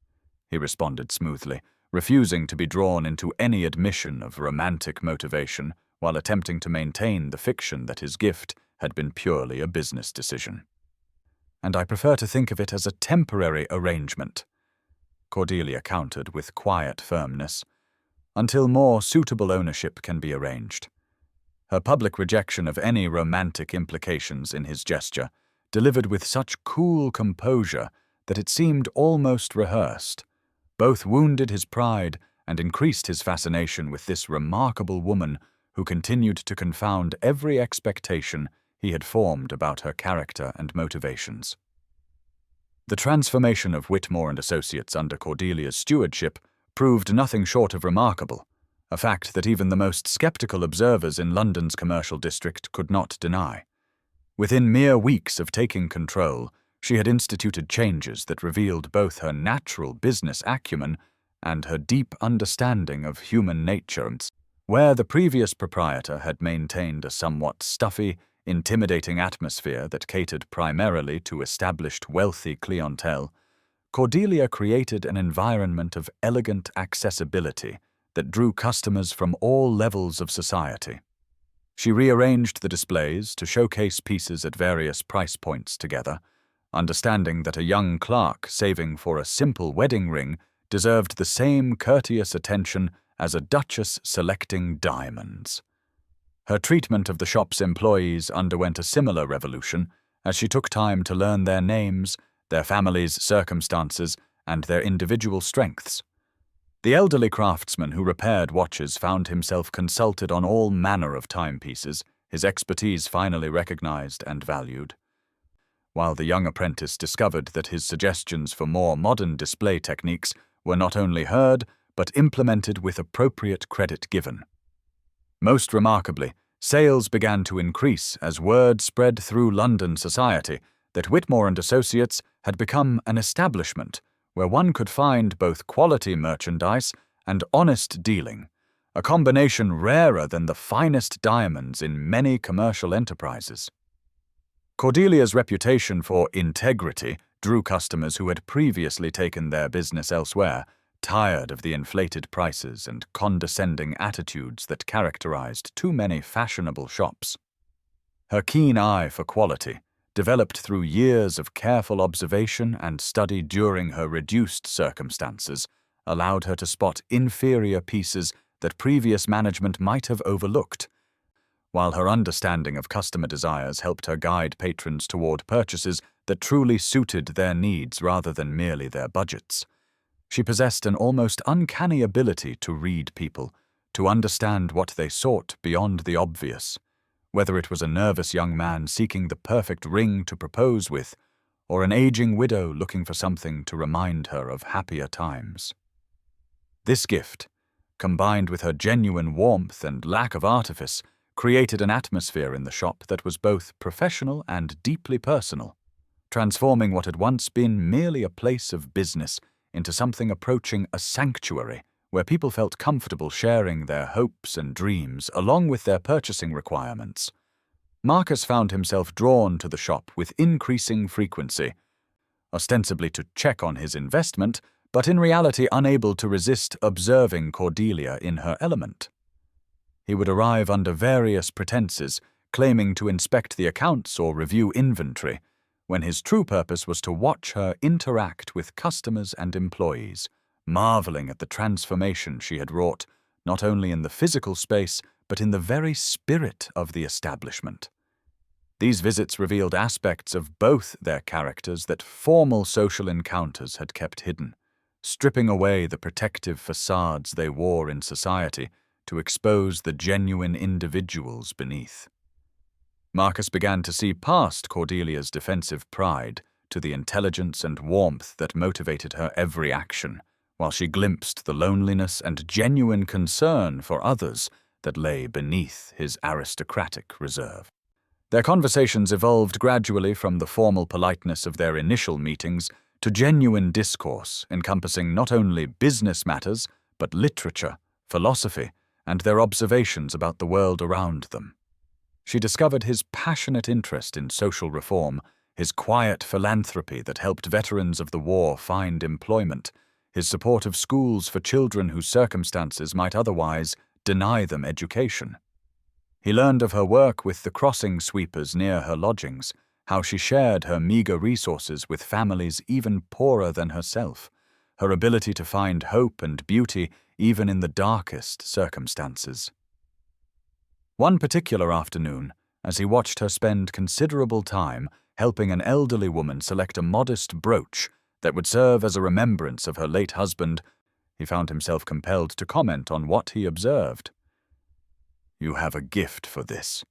he responded smoothly, refusing to be drawn into any admission of romantic motivation while attempting to maintain the fiction that his gift had been purely a business decision. And I prefer to think of it as a temporary arrangement, Cordelia countered with quiet firmness, until more suitable ownership can be arranged. Her public rejection of any romantic implications in his gesture, delivered with such cool composure that it seemed almost rehearsed, both wounded his pride and increased his fascination with this remarkable woman who continued to confound every expectation he had formed about her character and motivations. The transformation of Whitmore and Associates under Cordelia's stewardship proved nothing short of remarkable, a fact that even the most skeptical observers in London's commercial district could not deny. Within mere weeks of taking control, she had instituted changes that revealed both her natural business acumen and her deep understanding of human nature. Where the previous proprietor had maintained a somewhat stuffy, intimidating atmosphere that catered primarily to established wealthy clientele, Cordelia created an environment of elegant accessibility that drew customers from all levels of society. She rearranged the displays to showcase pieces at various price points together, understanding that a young clerk saving for a simple wedding ring deserved the same courteous attention as a duchess selecting diamonds. Her treatment of the shop's employees underwent a similar revolution as she took time to learn their names, their families' circumstances, and their individual strengths. The elderly craftsman who repaired watches found himself consulted on all manner of timepieces, his expertise finally recognized and valued, while the young apprentice discovered that his suggestions for more modern display techniques were not only heard, but implemented with appropriate credit given. Most remarkably, sales began to increase as word spread through London society that Whitmore and Associates had become an establishment where one could find both quality merchandise and honest dealing, a combination rarer than the finest diamonds in many commercial enterprises. Cordelia's reputation for integrity drew customers who had previously taken their business elsewhere, tired of the inflated prices and condescending attitudes that characterized too many fashionable shops. Her keen eye for quality, developed through years of careful observation and study during her reduced circumstances, allowed her to spot inferior pieces that previous management might have overlooked, while her understanding of customer desires helped her guide patrons toward purchases that truly suited their needs rather than merely their budgets. She possessed an almost uncanny ability to read people, to understand what they sought beyond the obvious, whether it was a nervous young man seeking the perfect ring to propose with, or an aging widow looking for something to remind her of happier times. This gift, combined with her genuine warmth and lack of artifice, created an atmosphere in the shop that was both professional and deeply personal, transforming what had once been merely a place of business into something approaching a sanctuary where people felt comfortable sharing their hopes and dreams along with their purchasing requirements. Marcus found himself drawn to the shop with increasing frequency, ostensibly to check on his investment, but in reality unable to resist observing Cordelia in her element. He would arrive under various pretenses, claiming to inspect the accounts or review inventory, when his true purpose was to watch her interact with customers and employees, marveling at the transformation she had wrought, not only in the physical space, but in the very spirit of the establishment. These visits revealed aspects of both their characters that formal social encounters had kept hidden, stripping away the protective facades they wore in society to expose the genuine individuals beneath. Marcus began to see past Cordelia's defensive pride to the intelligence and warmth that motivated her every action, while she glimpsed the loneliness and genuine concern for others that lay beneath his aristocratic reserve. Their conversations evolved gradually from the formal politeness of their initial meetings to genuine discourse encompassing not only business matters, but literature, philosophy, and their observations about the world around them. She discovered his passionate interest in social reform, his quiet philanthropy that helped veterans of the war find employment, his support of schools for children whose circumstances might otherwise deny them education. He learned of her work with the crossing sweepers near her lodgings, how she shared her meager resources with families even poorer than herself, her ability to find hope and beauty even in the darkest circumstances. One particular afternoon, as he watched her spend considerable time helping an elderly woman select a modest brooch that would serve as a remembrance of her late husband, he found himself compelled to comment on what he observed. "You have a gift for this,"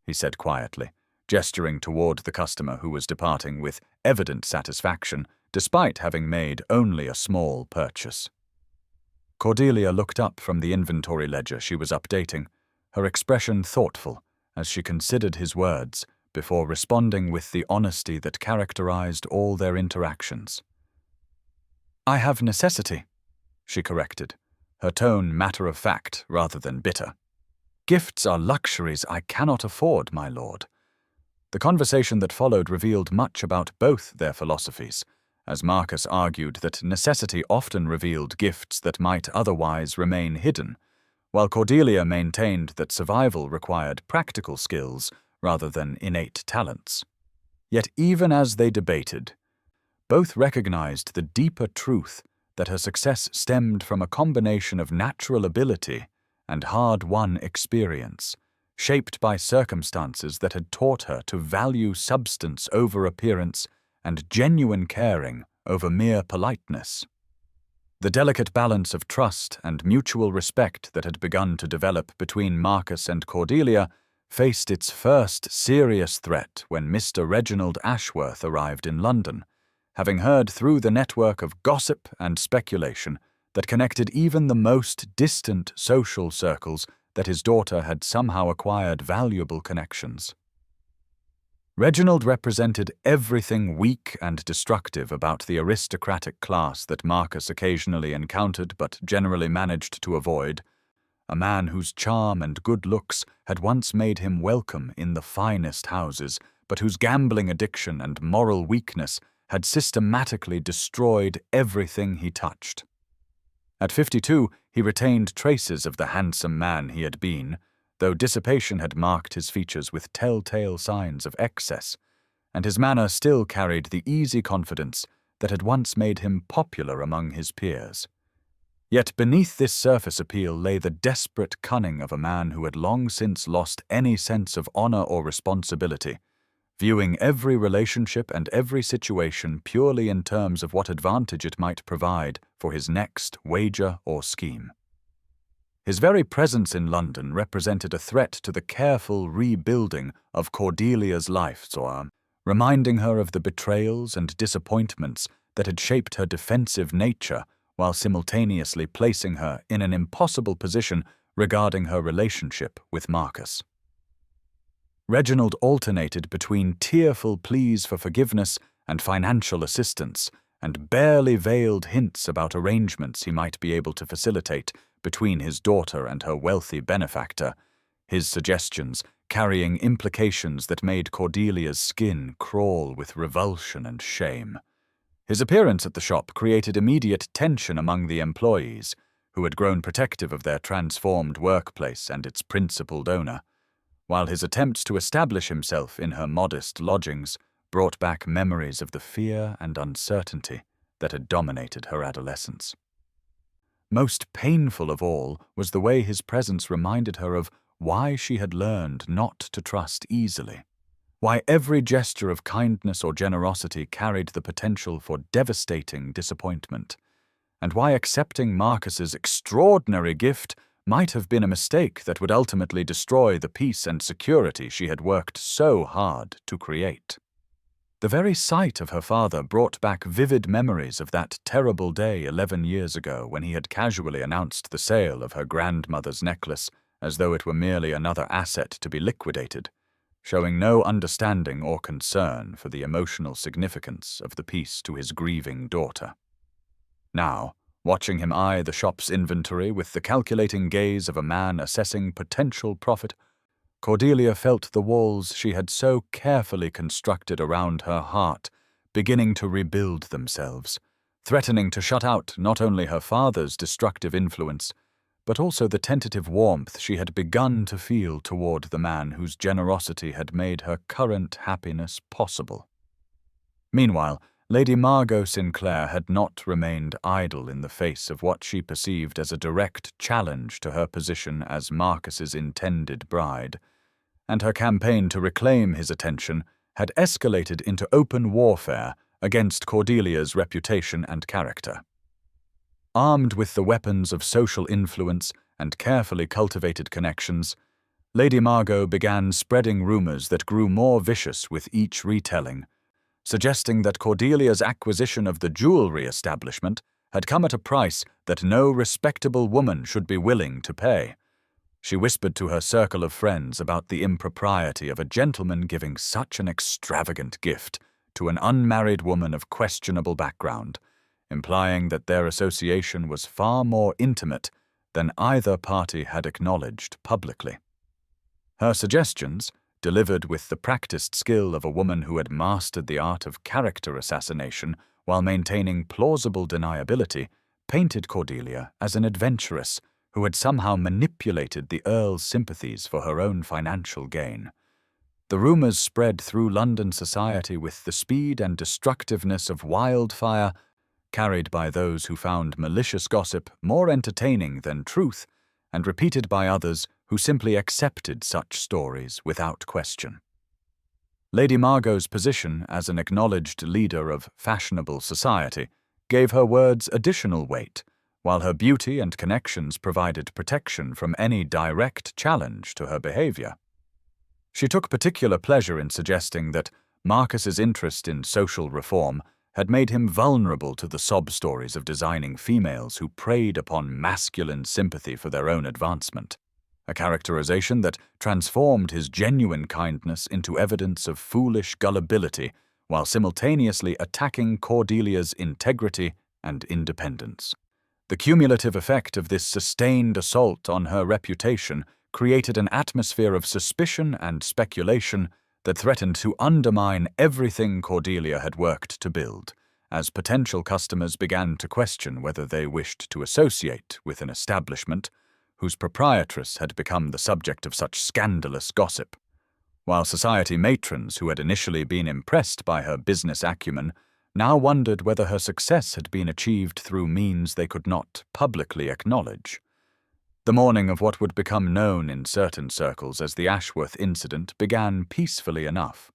he said quietly, gesturing toward the customer who was departing with evident satisfaction, despite having made only a small purchase. Cordelia looked up from the inventory ledger she was updating, her expression thoughtful as she considered his words before responding with the honesty that characterized all their interactions. "I have necessity," she corrected, her tone matter-of-fact rather than bitter. "Gifts are luxuries I cannot afford, my lord." The conversation that followed revealed much about both their philosophies, as Marcus argued that necessity often revealed gifts that might otherwise remain hidden, while Cordelia maintained that survival required practical skills rather than innate talents. Yet even as they debated, both recognized the deeper truth that her success stemmed from a combination of natural ability and hard-won experience, shaped by circumstances that had taught her to value substance over appearance and genuine caring over mere politeness. The delicate balance of trust and mutual respect that had begun to develop between Marcus and Cordelia faced its first serious threat when Mr. Reginald Ashworth arrived in London, having heard through the network of gossip and speculation that connected even the most distant social circles that his daughter had somehow acquired valuable connections. Reginald represented everything weak and destructive about the aristocratic class that Marcus occasionally encountered but generally managed to avoid, a man whose charm and good looks had once made him welcome in the finest houses, but whose gambling addiction and moral weakness had systematically destroyed everything he touched. At 52, he retained traces of the handsome man he had been, though dissipation had marked his features with telltale signs of excess, and his manner still carried the easy confidence that had once made him popular among his peers. Yet beneath this surface appeal lay the desperate cunning of a man who had long since lost any sense of honor or responsibility, viewing every relationship and every situation purely in terms of what advantage it might provide for his next wager or scheme. His very presence in London represented a threat to the careful rebuilding of Cordelia's life, reminding her of the betrayals and disappointments that had shaped her defensive nature while simultaneously placing her in an impossible position regarding her relationship with Marcus. Reginald alternated between tearful pleas for forgiveness and financial assistance, and barely veiled hints about arrangements he might be able to facilitate between his daughter and her wealthy benefactor, his suggestions carrying implications that made Cordelia's skin crawl with revulsion and shame. His appearance at the shop created immediate tension among the employees, who had grown protective of their transformed workplace and its principled owner, while his attempts to establish himself in her modest lodgings brought back memories of the fear and uncertainty that had dominated her adolescence. Most painful of all was the way his presence reminded her of why she had learned not to trust easily, why every gesture of kindness or generosity carried the potential for devastating disappointment, and why accepting Marcus's extraordinary gift might have been a mistake that would ultimately destroy the peace and security she had worked so hard to create. The very sight of her father brought back vivid memories of that terrible day 11 years ago when he had casually announced the sale of her grandmother's necklace as though it were merely another asset to be liquidated, showing no understanding or concern for the emotional significance of the piece to his grieving daughter. Now, watching him eye the shop's inventory with the calculating gaze of a man assessing potential profit, Cordelia felt the walls she had so carefully constructed around her heart beginning to rebuild themselves, threatening to shut out not only her father's destructive influence, but also the tentative warmth she had begun to feel toward the man whose generosity had made her current happiness possible. Meanwhile, Lady Margot Sinclair had not remained idle in the face of what she perceived as a direct challenge to her position as Marcus's intended bride, and her campaign to reclaim his attention had escalated into open warfare against Cordelia's reputation and character. Armed with the weapons of social influence and carefully cultivated connections, Lady Margot began spreading rumors that grew more vicious with each retelling, suggesting that Cordelia's acquisition of the jewelry establishment had come at a price that no respectable woman should be willing to pay. She whispered to her circle of friends about the impropriety of a gentleman giving such an extravagant gift to an unmarried woman of questionable background, implying that their association was far more intimate than either party had acknowledged publicly. Her suggestions, delivered with the practiced skill of a woman who had mastered the art of character assassination while maintaining plausible deniability, painted Cordelia as an adventuress who had somehow manipulated the Earl's sympathies for her own financial gain. The rumors spread through London society with the speed and destructiveness of wildfire, carried by those who found malicious gossip more entertaining than truth, and repeated by others who simply accepted such stories without question. Lady Margot's position as an acknowledged leader of fashionable society gave her words additional weight, while her beauty and connections provided protection from any direct challenge to her behavior. She took particular pleasure in suggesting that Marcus's interest in social reform had made him vulnerable to the sob stories of designing females who preyed upon masculine sympathy for their own advancement, a characterization that transformed his genuine kindness into evidence of foolish gullibility while simultaneously attacking Cordelia's integrity and independence. The cumulative effect of this sustained assault on her reputation created an atmosphere of suspicion and speculation that threatened to undermine everything Cordelia had worked to build, as potential customers began to question whether they wished to associate with an establishment whose proprietress had become the subject of such scandalous gossip, while society matrons who had initially been impressed by her business acumen now wondered whether her success had been achieved through means they could not publicly acknowledge. The morning of what would become known in certain circles as the Ashworth incident began peacefully enough,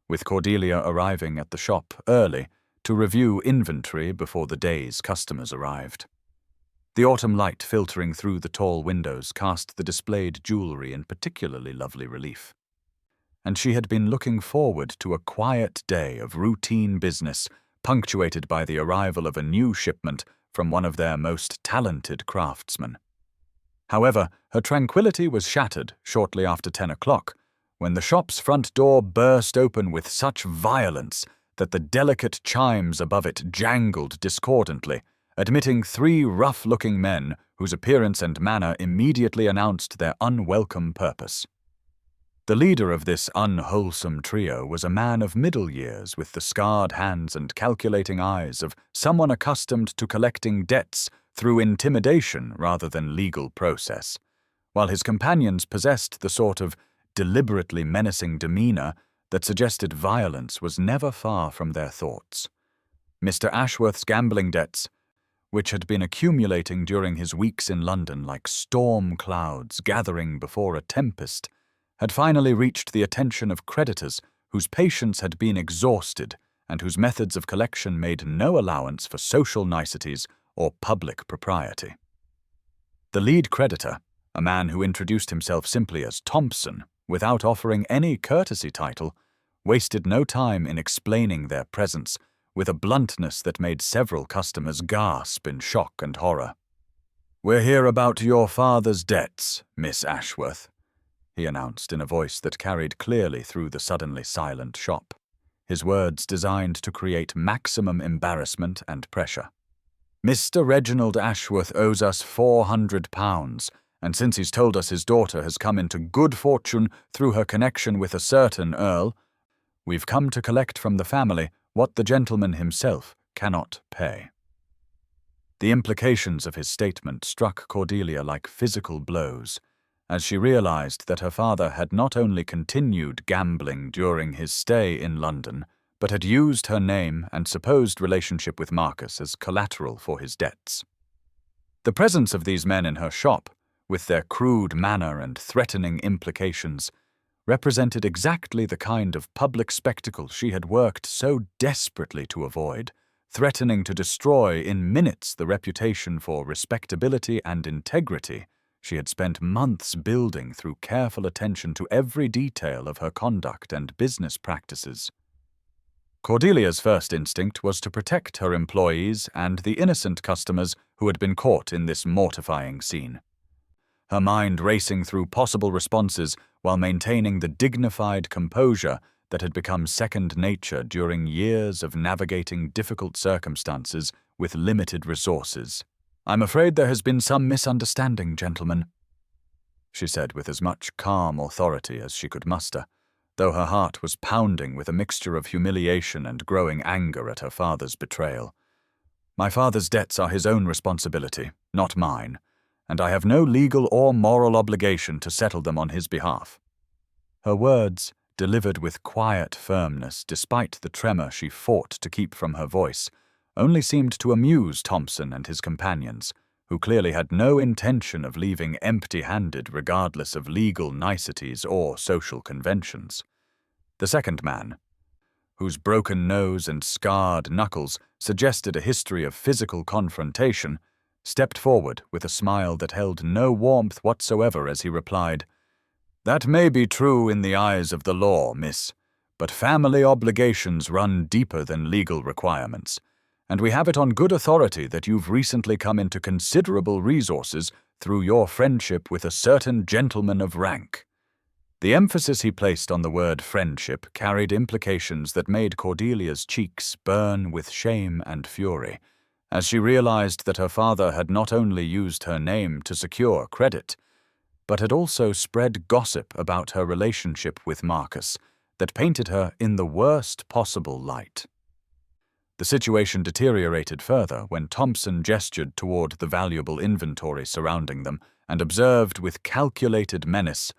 with Cordelia arriving at the shop early to review inventory before the day's customers arrived. The autumn light filtering through the tall windows cast the displayed jewelry in particularly lovely relief, and she had been looking forward to a quiet day of routine business punctuated by the arrival of a new shipment from one of their most talented craftsmen. However, her tranquility was shattered shortly after 10 o'clock, when the shop's front door burst open with such violence that the delicate chimes above it jangled discordantly, admitting 3 rough-looking men whose appearance and manner immediately announced their unwelcome purpose. The leader of this unwholesome trio was a man of middle years with the scarred hands and calculating eyes of someone accustomed to collecting debts through intimidation rather than legal process, while his companions possessed the sort of deliberately menacing demeanor that suggested violence was never far from their thoughts. Mr. Ashworth's gambling debts, which had been accumulating during his weeks in London like storm clouds gathering before a tempest, had finally reached the attention of creditors whose patience had been exhausted and whose methods of collection made no allowance for social niceties or public propriety. The lead creditor, a man who introduced himself simply as Thompson without offering any courtesy title, wasted no time in explaining their presence with a bluntness that made several customers gasp in shock and horror. "We're here about your father's debts, Miss Ashworth," he announced in a voice that carried clearly through the suddenly silent shop, his words designed to create maximum embarrassment and pressure. "Mr. Reginald Ashworth owes us £400, and since he's told us his daughter has come into good fortune through her connection with a certain Earl, we've come to collect from the family what the gentleman himself cannot pay." The implications of his statement struck Cordelia like physical blows, as she realized that her father had not only continued gambling during his stay in London, but had used her name and supposed relationship with Marcus as collateral for his debts. The presence of these men in her shop, with their crude manner and threatening implications, represented exactly the kind of public spectacle she had worked so desperately to avoid, threatening to destroy in minutes the reputation for respectability and integrity she had spent months building through careful attention to every detail of her conduct and business practices. Cordelia's first instinct was to protect her employees and the innocent customers who had been caught in this mortifying scene, her mind racing through possible responses while maintaining the dignified composure that had become second nature during years of navigating difficult circumstances with limited resources. "I'm afraid there has been some misunderstanding, gentlemen," she said with as much calm authority as she could muster, though her heart was pounding with a mixture of humiliation and growing anger at her father's betrayal. "My father's debts are his own responsibility, not mine, and I have no legal or moral obligation to settle them on his behalf." Her words, delivered with quiet firmness despite the tremor she fought to keep from her voice, only seemed to amuse Thompson and his companions, who clearly had no intention of leaving empty-handed regardless of legal niceties or social conventions. The second man, whose broken nose and scarred knuckles suggested a history of physical confrontation, stepped forward with a smile that held no warmth whatsoever as he replied, "That may be true in the eyes of the law, miss, but family obligations run deeper than legal requirements, and we have it on good authority that you've recently come into considerable resources through your friendship with a certain gentleman of rank." The emphasis he placed on the word friendship carried implications that made Cordelia's cheeks burn with shame and fury, as she realized that her father had not only used her name to secure credit, but had also spread gossip about her relationship with Marcus that painted her in the worst possible light. The situation deteriorated further when Thompson gestured toward the valuable inventory surrounding them and observed with calculated menace,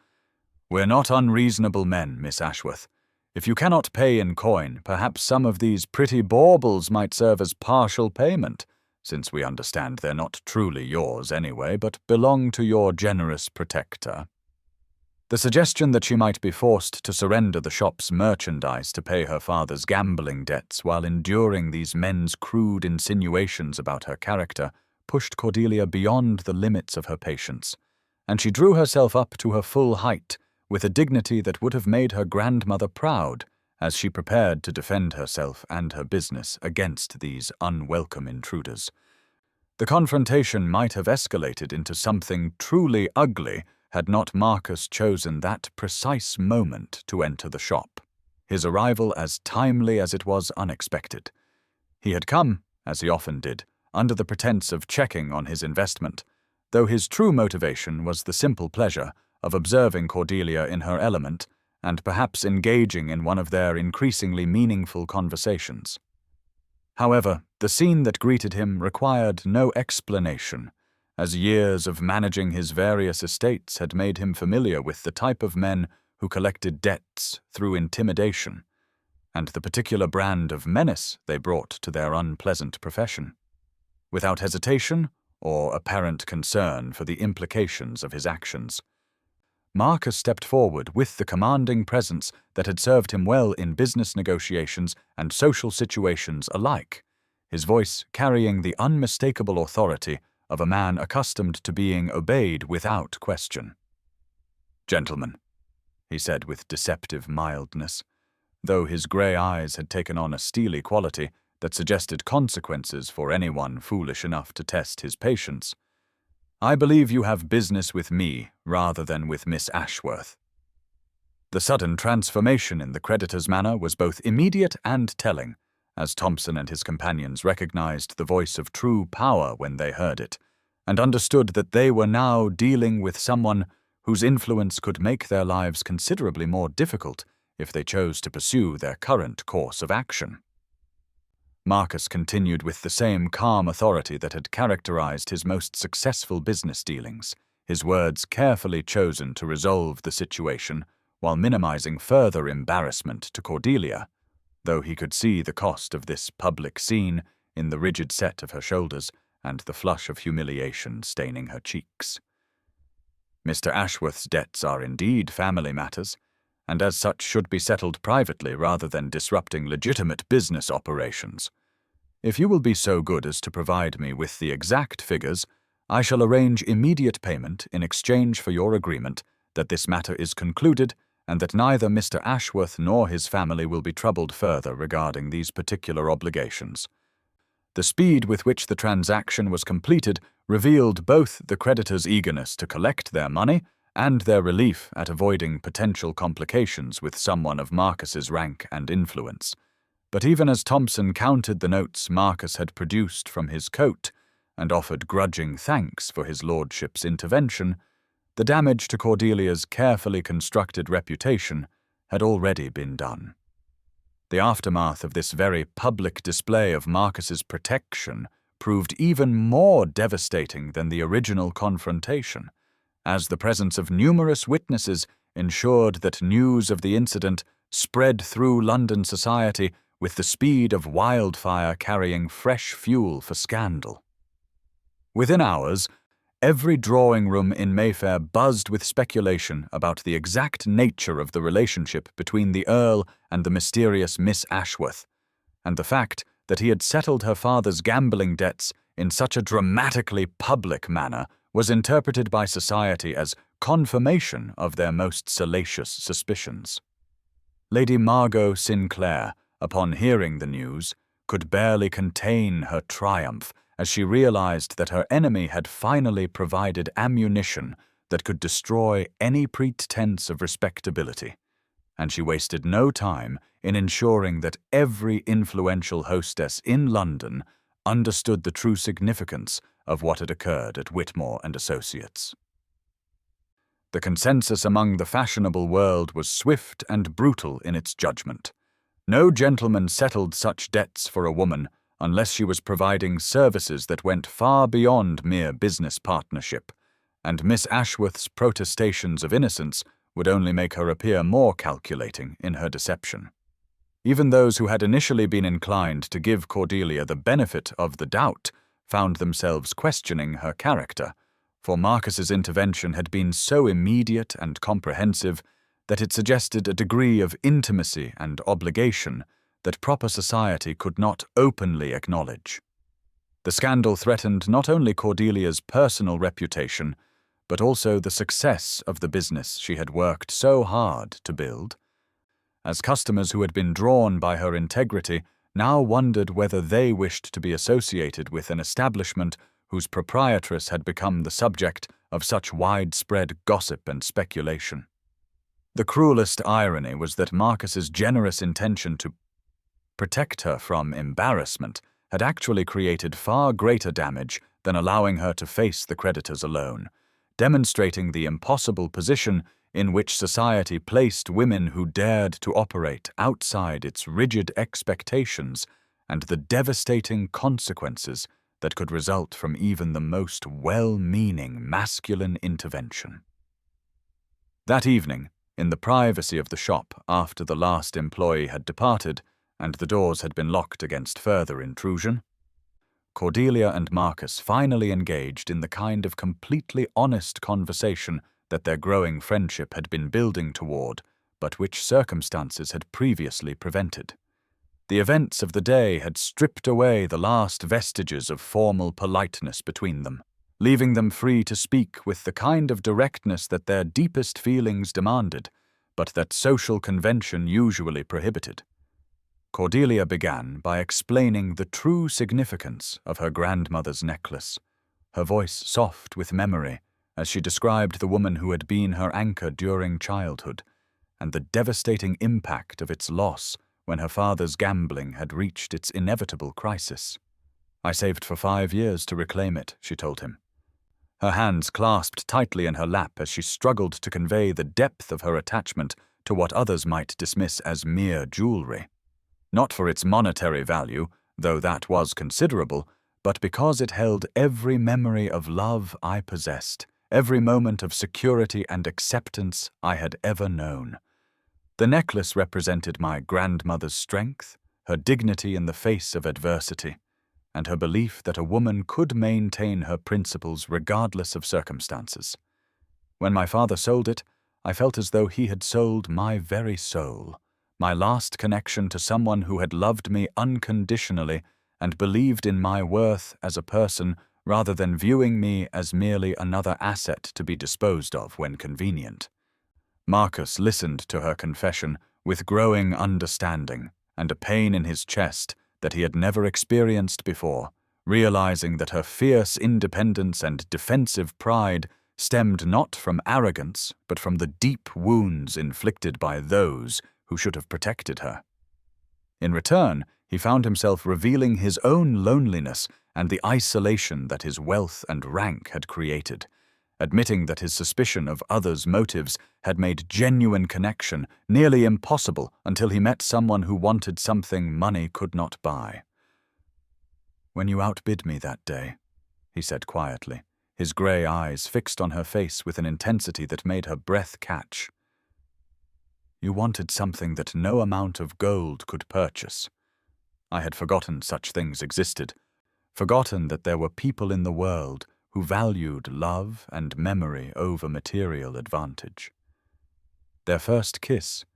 "We're not unreasonable men, Miss Ashworth. If you cannot pay in coin, perhaps some of these pretty baubles might serve as partial payment, since we understand they're not truly yours anyway, but belong to your generous protector." The suggestion that she might be forced to surrender the shop's merchandise to pay her father's gambling debts while enduring these men's crude insinuations about her character pushed Cordelia beyond the limits of her patience, and she drew herself up to her full height with a dignity that would have made her grandmother proud as she prepared to defend herself and her business against these unwelcome intruders. The confrontation might have escalated into something truly ugly had not Marcus chosen that precise moment to enter the shop, his arrival as timely as it was unexpected. He had come, as he often did, under the pretense of checking on his investment, though his true motivation was the simple pleasure of observing Cordelia in her element and perhaps engaging in one of their increasingly meaningful conversations. However, the scene that greeted him required no explanation, as years of managing his various estates had made him familiar with the type of men who collected debts through intimidation, and the particular brand of menace they brought to their unpleasant profession. Without hesitation or apparent concern for the implications of his actions, Marcus stepped forward with the commanding presence that had served him well in business negotiations and social situations alike, his voice carrying the unmistakable authority of a man accustomed to being obeyed without question. "Gentlemen," he said with deceptive mildness, though his grey eyes had taken on a steely quality that suggested consequences for anyone foolish enough to test his patience, I believe you have business with me rather than with Miss Ashworth." The sudden transformation in the creditor's manner was both immediate and telling, as Thompson and his companions recognized the voice of true power when they heard it, and understood that they were now dealing with someone whose influence could make their lives considerably more difficult if they chose to pursue their current course of action. Marcus continued with the same calm authority that had characterized his most successful business dealings, his words carefully chosen to resolve the situation while minimizing further embarrassment to Cordelia, though he could see the cost of this public scene in the rigid set of her shoulders and the flush of humiliation staining her cheeks. Mr. Ashworth's debts are indeed family matters, and as such should be settled privately rather than disrupting legitimate business operations. If you will be so good as to provide me with the exact figures, I shall arrange immediate payment in exchange for your agreement that this matter is concluded and that neither Mr. Ashworth nor his family will be troubled further regarding these particular obligations. The speed with which the transaction was completed revealed both the creditors' eagerness to collect their money and their relief at avoiding potential complications with someone of Marcus's rank and influence. But even as Thompson counted the notes Marcus had produced from his coat and offered grudging thanks for his lordship's intervention, the damage to Cordelia's carefully constructed reputation had already been done. The aftermath of this very public display of Marcus's protection proved even more devastating than the original confrontation, as the presence of numerous witnesses ensured that news of the incident spread through London society with the speed of wildfire carrying fresh fuel for scandal. Within hours, every drawing-room in Mayfair buzzed with speculation about the exact nature of the relationship between the Earl and the mysterious Miss Ashworth, and the fact that he had settled her father's gambling debts in such a dramatically public manner was interpreted by society as confirmation of their most salacious suspicions. Lady Margot Sinclair, upon hearing the news, could barely contain her triumph as she realized that her enemy had finally provided ammunition that could destroy any pretense of respectability, and she wasted no time in ensuring that every influential hostess in London understood the true significance of what had occurred at Whitmore and Associates. The consensus among the fashionable world was swift and brutal in its judgment. No gentleman settled such debts for a woman unless she was providing services that went far beyond mere business partnership, and Miss Ashworth's protestations of innocence would only make her appear more calculating in her deception. Even those who had initially been inclined to give Cordelia the benefit of the doubt found themselves questioning her character, for Marcus's intervention had been so immediate and comprehensive that it suggested a degree of intimacy and obligation that proper society could not openly acknowledge. The scandal threatened not only Cordelia's personal reputation, but also the success of the business she had worked so hard to build, as customers who had been drawn by her integrity now wondered whether they wished to be associated with an establishment whose proprietress had become the subject of such widespread gossip and speculation. The cruelest irony was that Marcus's generous intention to protect her from embarrassment had actually created far greater damage than allowing her to face the creditors alone, demonstrating the impossible position in which society placed women who dared to operate outside its rigid expectations and the devastating consequences that could result from even the most well-meaning masculine intervention. That evening, in the privacy of the shop after the last employee had departed and the doors had been locked against further intrusion, Cordelia and Marcus finally engaged in the kind of completely honest conversation that their growing friendship had been building toward, but which circumstances had previously prevented. The events of the day had stripped away the last vestiges of formal politeness between them, leaving them free to speak with the kind of directness that their deepest feelings demanded, but that social convention usually prohibited. Cordelia began by explaining the true significance of her grandmother's necklace, her voice soft with memory as she described the woman who had been her anchor during childhood, and the devastating impact of its loss when her father's gambling had reached its inevitable crisis. "I saved for 5 years to reclaim it," she told him. Her hands clasped tightly in her lap as she struggled to convey the depth of her attachment to what others might dismiss as mere jewelry. Not for its monetary value, though that was considerable, but because it held every memory of love I possessed, every moment of security and acceptance I had ever known. The necklace represented my grandmother's strength, her dignity in the face of adversity, and her belief that a woman could maintain her principles regardless of circumstances. When my father sold it, I felt as though he had sold my very soul, my last connection to someone who had loved me unconditionally and believed in my worth as a person rather than viewing me as merely another asset to be disposed of when convenient. Marcus listened to her confession with growing understanding and a pain in his chest that he had never experienced before, realizing that her fierce independence and defensive pride stemmed not from arrogance, but from the deep wounds inflicted by those who should have protected her. In return, he found himself revealing his own loneliness and the isolation that his wealth and rank had created, admitting that his suspicion of others' motives had made genuine connection nearly impossible until he met someone who wanted something money could not buy. "When you outbid me that day," he said quietly, his grey eyes fixed on her face with an intensity that made her breath catch. "You wanted something that no amount of gold could purchase. I had forgotten such things existed, forgotten that there were people in the world who valued love and memory over material advantage. Their first kiss,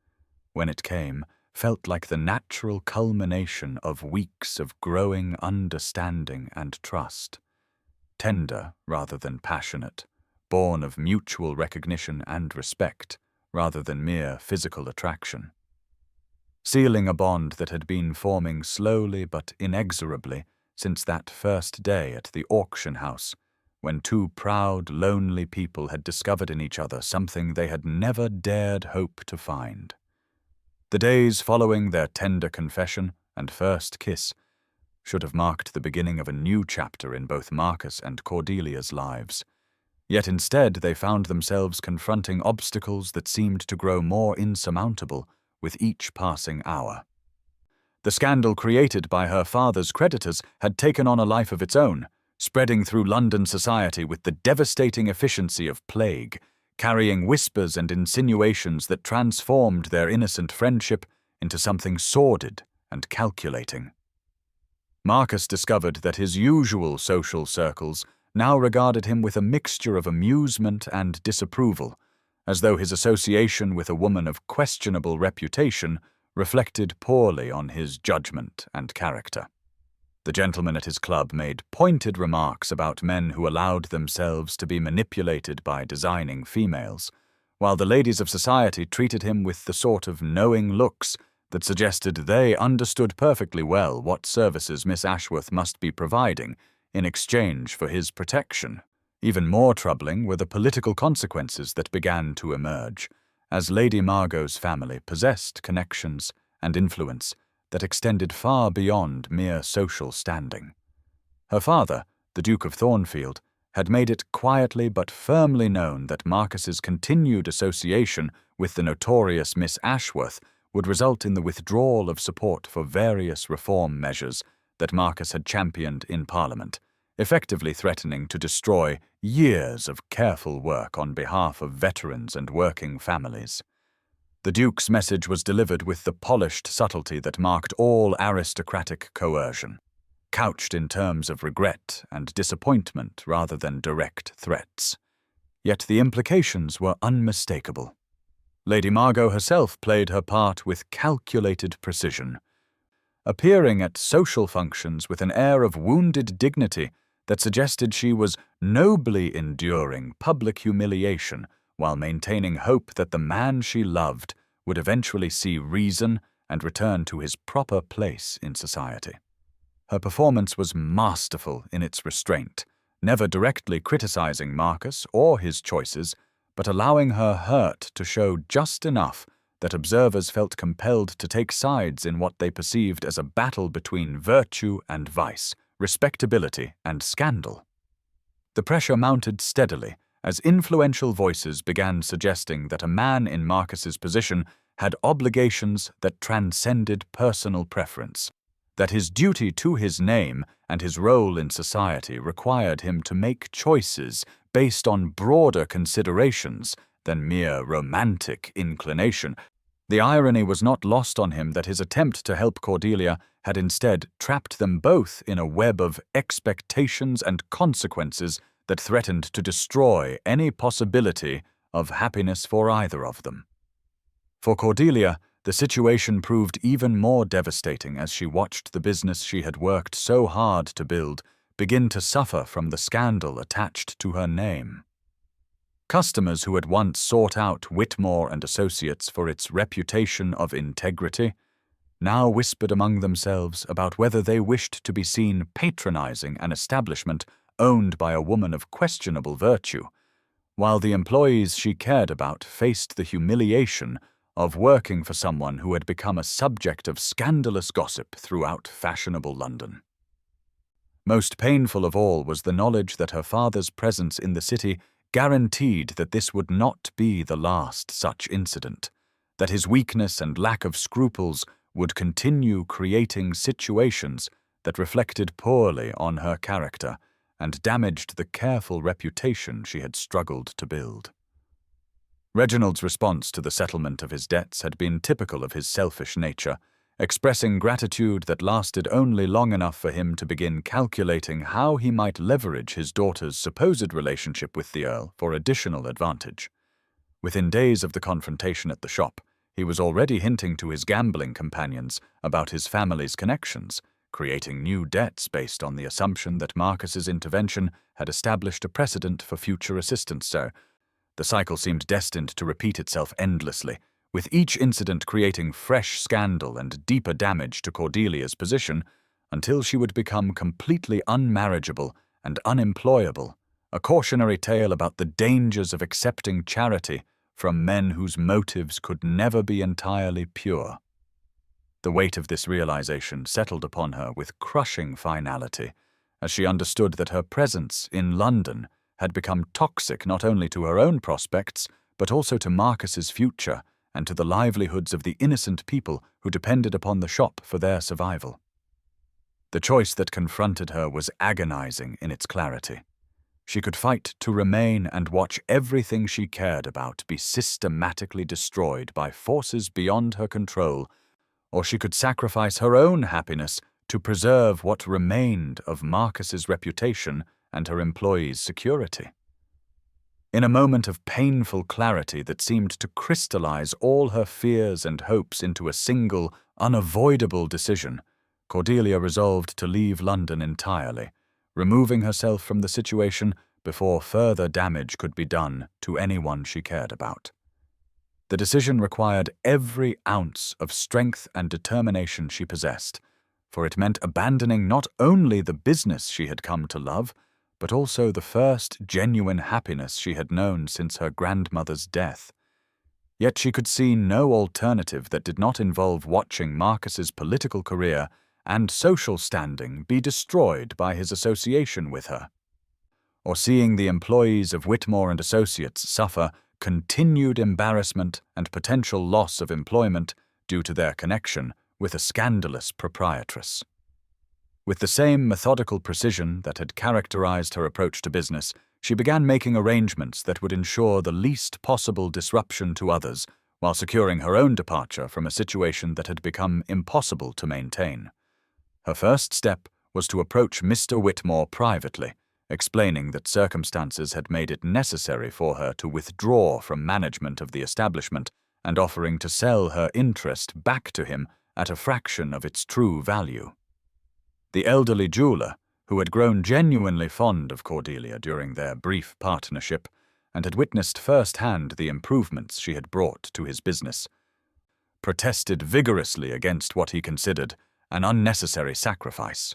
when it came, felt like the natural culmination of weeks of growing understanding and trust, tender rather than passionate, born of mutual recognition and respect rather than mere physical attraction. Sealing a bond that had been forming slowly but inexorably since that first day at the auction house, when two proud, lonely people had discovered in each other something they had never dared hope to find. The days following their tender confession and first kiss should have marked the beginning of a new chapter in both Marcus and Cordelia's lives. Yet instead they found themselves confronting obstacles that seemed to grow more insurmountable with each passing hour. The scandal created by her father's creditors had taken on a life of its own, spreading through London society with the devastating efficiency of plague, carrying whispers and insinuations that transformed their innocent friendship into something sordid and calculating. Marcus discovered that his usual social circles now regarded him with a mixture of amusement and disapproval, as though his association with a woman of questionable reputation reflected poorly on his judgment and character. The gentlemen at his club made pointed remarks about men who allowed themselves to be manipulated by designing females, while the ladies of society treated him with the sort of knowing looks that suggested they understood perfectly well what services Miss Ashworth must be providing in exchange for his protection. Even more troubling were the political consequences that began to emerge, as Lady Margot's family possessed connections and influence that extended far beyond mere social standing. Her father, the Duke of Thornfield, had made it quietly but firmly known that Marcus's continued association with the notorious Miss Ashworth would result in the withdrawal of support for various reform measures that Marcus had championed in Parliament, effectively threatening to destroy years of careful work on behalf of veterans and working families. The Duke's message was delivered with the polished subtlety that marked all aristocratic coercion, couched in terms of regret and disappointment rather than direct threats. Yet the implications were unmistakable. Lady Margot herself played her part with calculated precision, appearing at social functions with an air of wounded dignity that suggested she was nobly enduring public humiliation while maintaining hope that the man she loved would eventually see reason and return to his proper place in society. Her performance was masterful in its restraint, never directly criticizing Marcus or his choices, but allowing her hurt to show just enough that observers felt compelled to take sides in what they perceived as a battle between virtue and vice, respectability and scandal. The pressure mounted steadily as influential voices began suggesting that a man in Marcus's position had obligations that transcended personal preference, that his duty to his name and his role in society required him to make choices based on broader considerations than mere romantic inclination. The irony was not lost on him that his attempt to help Cordelia had instead trapped them both in a web of expectations and consequences that threatened to destroy any possibility of happiness for either of them. For Cordelia, the situation proved even more devastating as she watched the business she had worked so hard to build begin to suffer from the scandal attached to her name. Customers who had once sought out Whitmore and Associates for its reputation of integrity now whispered among themselves about whether they wished to be seen patronizing an establishment owned by a woman of questionable virtue, while the employees she cared about faced the humiliation of working for someone who had become a subject of scandalous gossip throughout fashionable London. Most painful of all was the knowledge that her father's presence in the city guaranteed that this would not be the last such incident, that his weakness and lack of scruples would continue creating situations that reflected poorly on her character and damaged the careful reputation she had struggled to build. Reginald's response to the settlement of his debts had been typical of his selfish nature, expressing gratitude that lasted only long enough for him to begin calculating how he might leverage his daughter's supposed relationship with the Earl for additional advantage. Within days of the confrontation at the shop, he was already hinting to his gambling companions about his family's connections, creating new debts based on the assumption that Marcus's intervention had established a precedent for future assistance. So, the cycle seemed destined to repeat itself endlessly, with each incident creating fresh scandal and deeper damage to Cordelia's position until she would become completely unmarriageable and unemployable, a cautionary tale about the dangers of accepting charity from men whose motives could never be entirely pure. The weight of this realization settled upon her with crushing finality as she understood that her presence in London had become toxic not only to her own prospects but also to Marcus's future and to the livelihoods of the innocent people who depended upon the shop for their survival. The choice that confronted her was agonizing in its clarity. She could fight to remain and watch everything she cared about be systematically destroyed by forces beyond her control, or she could sacrifice her own happiness to preserve what remained of Marcus's reputation and her employees' security. In a moment of painful clarity that seemed to crystallize all her fears and hopes into a single, unavoidable decision, Cordelia resolved to leave London entirely, removing herself from the situation before further damage could be done to anyone she cared about. The decision required every ounce of strength and determination she possessed, for it meant abandoning not only the business she had come to love, but also the first genuine happiness she had known since her grandmother's death. Yet she could see no alternative that did not involve watching Marcus's political career and social standing be destroyed by his association with her, or seeing the employees of Whitmore and Associates suffer continued embarrassment and potential loss of employment due to their connection with a scandalous proprietress. With the same methodical precision that had characterized her approach to business, she began making arrangements that would ensure the least possible disruption to others while securing her own departure from a situation that had become impossible to maintain. Her first step was to approach Mr. Whitmore privately, explaining that circumstances had made it necessary for her to withdraw from management of the establishment and offering to sell her interest back to him at a fraction of its true value. The elderly jeweler, who had grown genuinely fond of Cordelia during their brief partnership and had witnessed firsthand the improvements she had brought to his business, protested vigorously against what he considered an unnecessary sacrifice.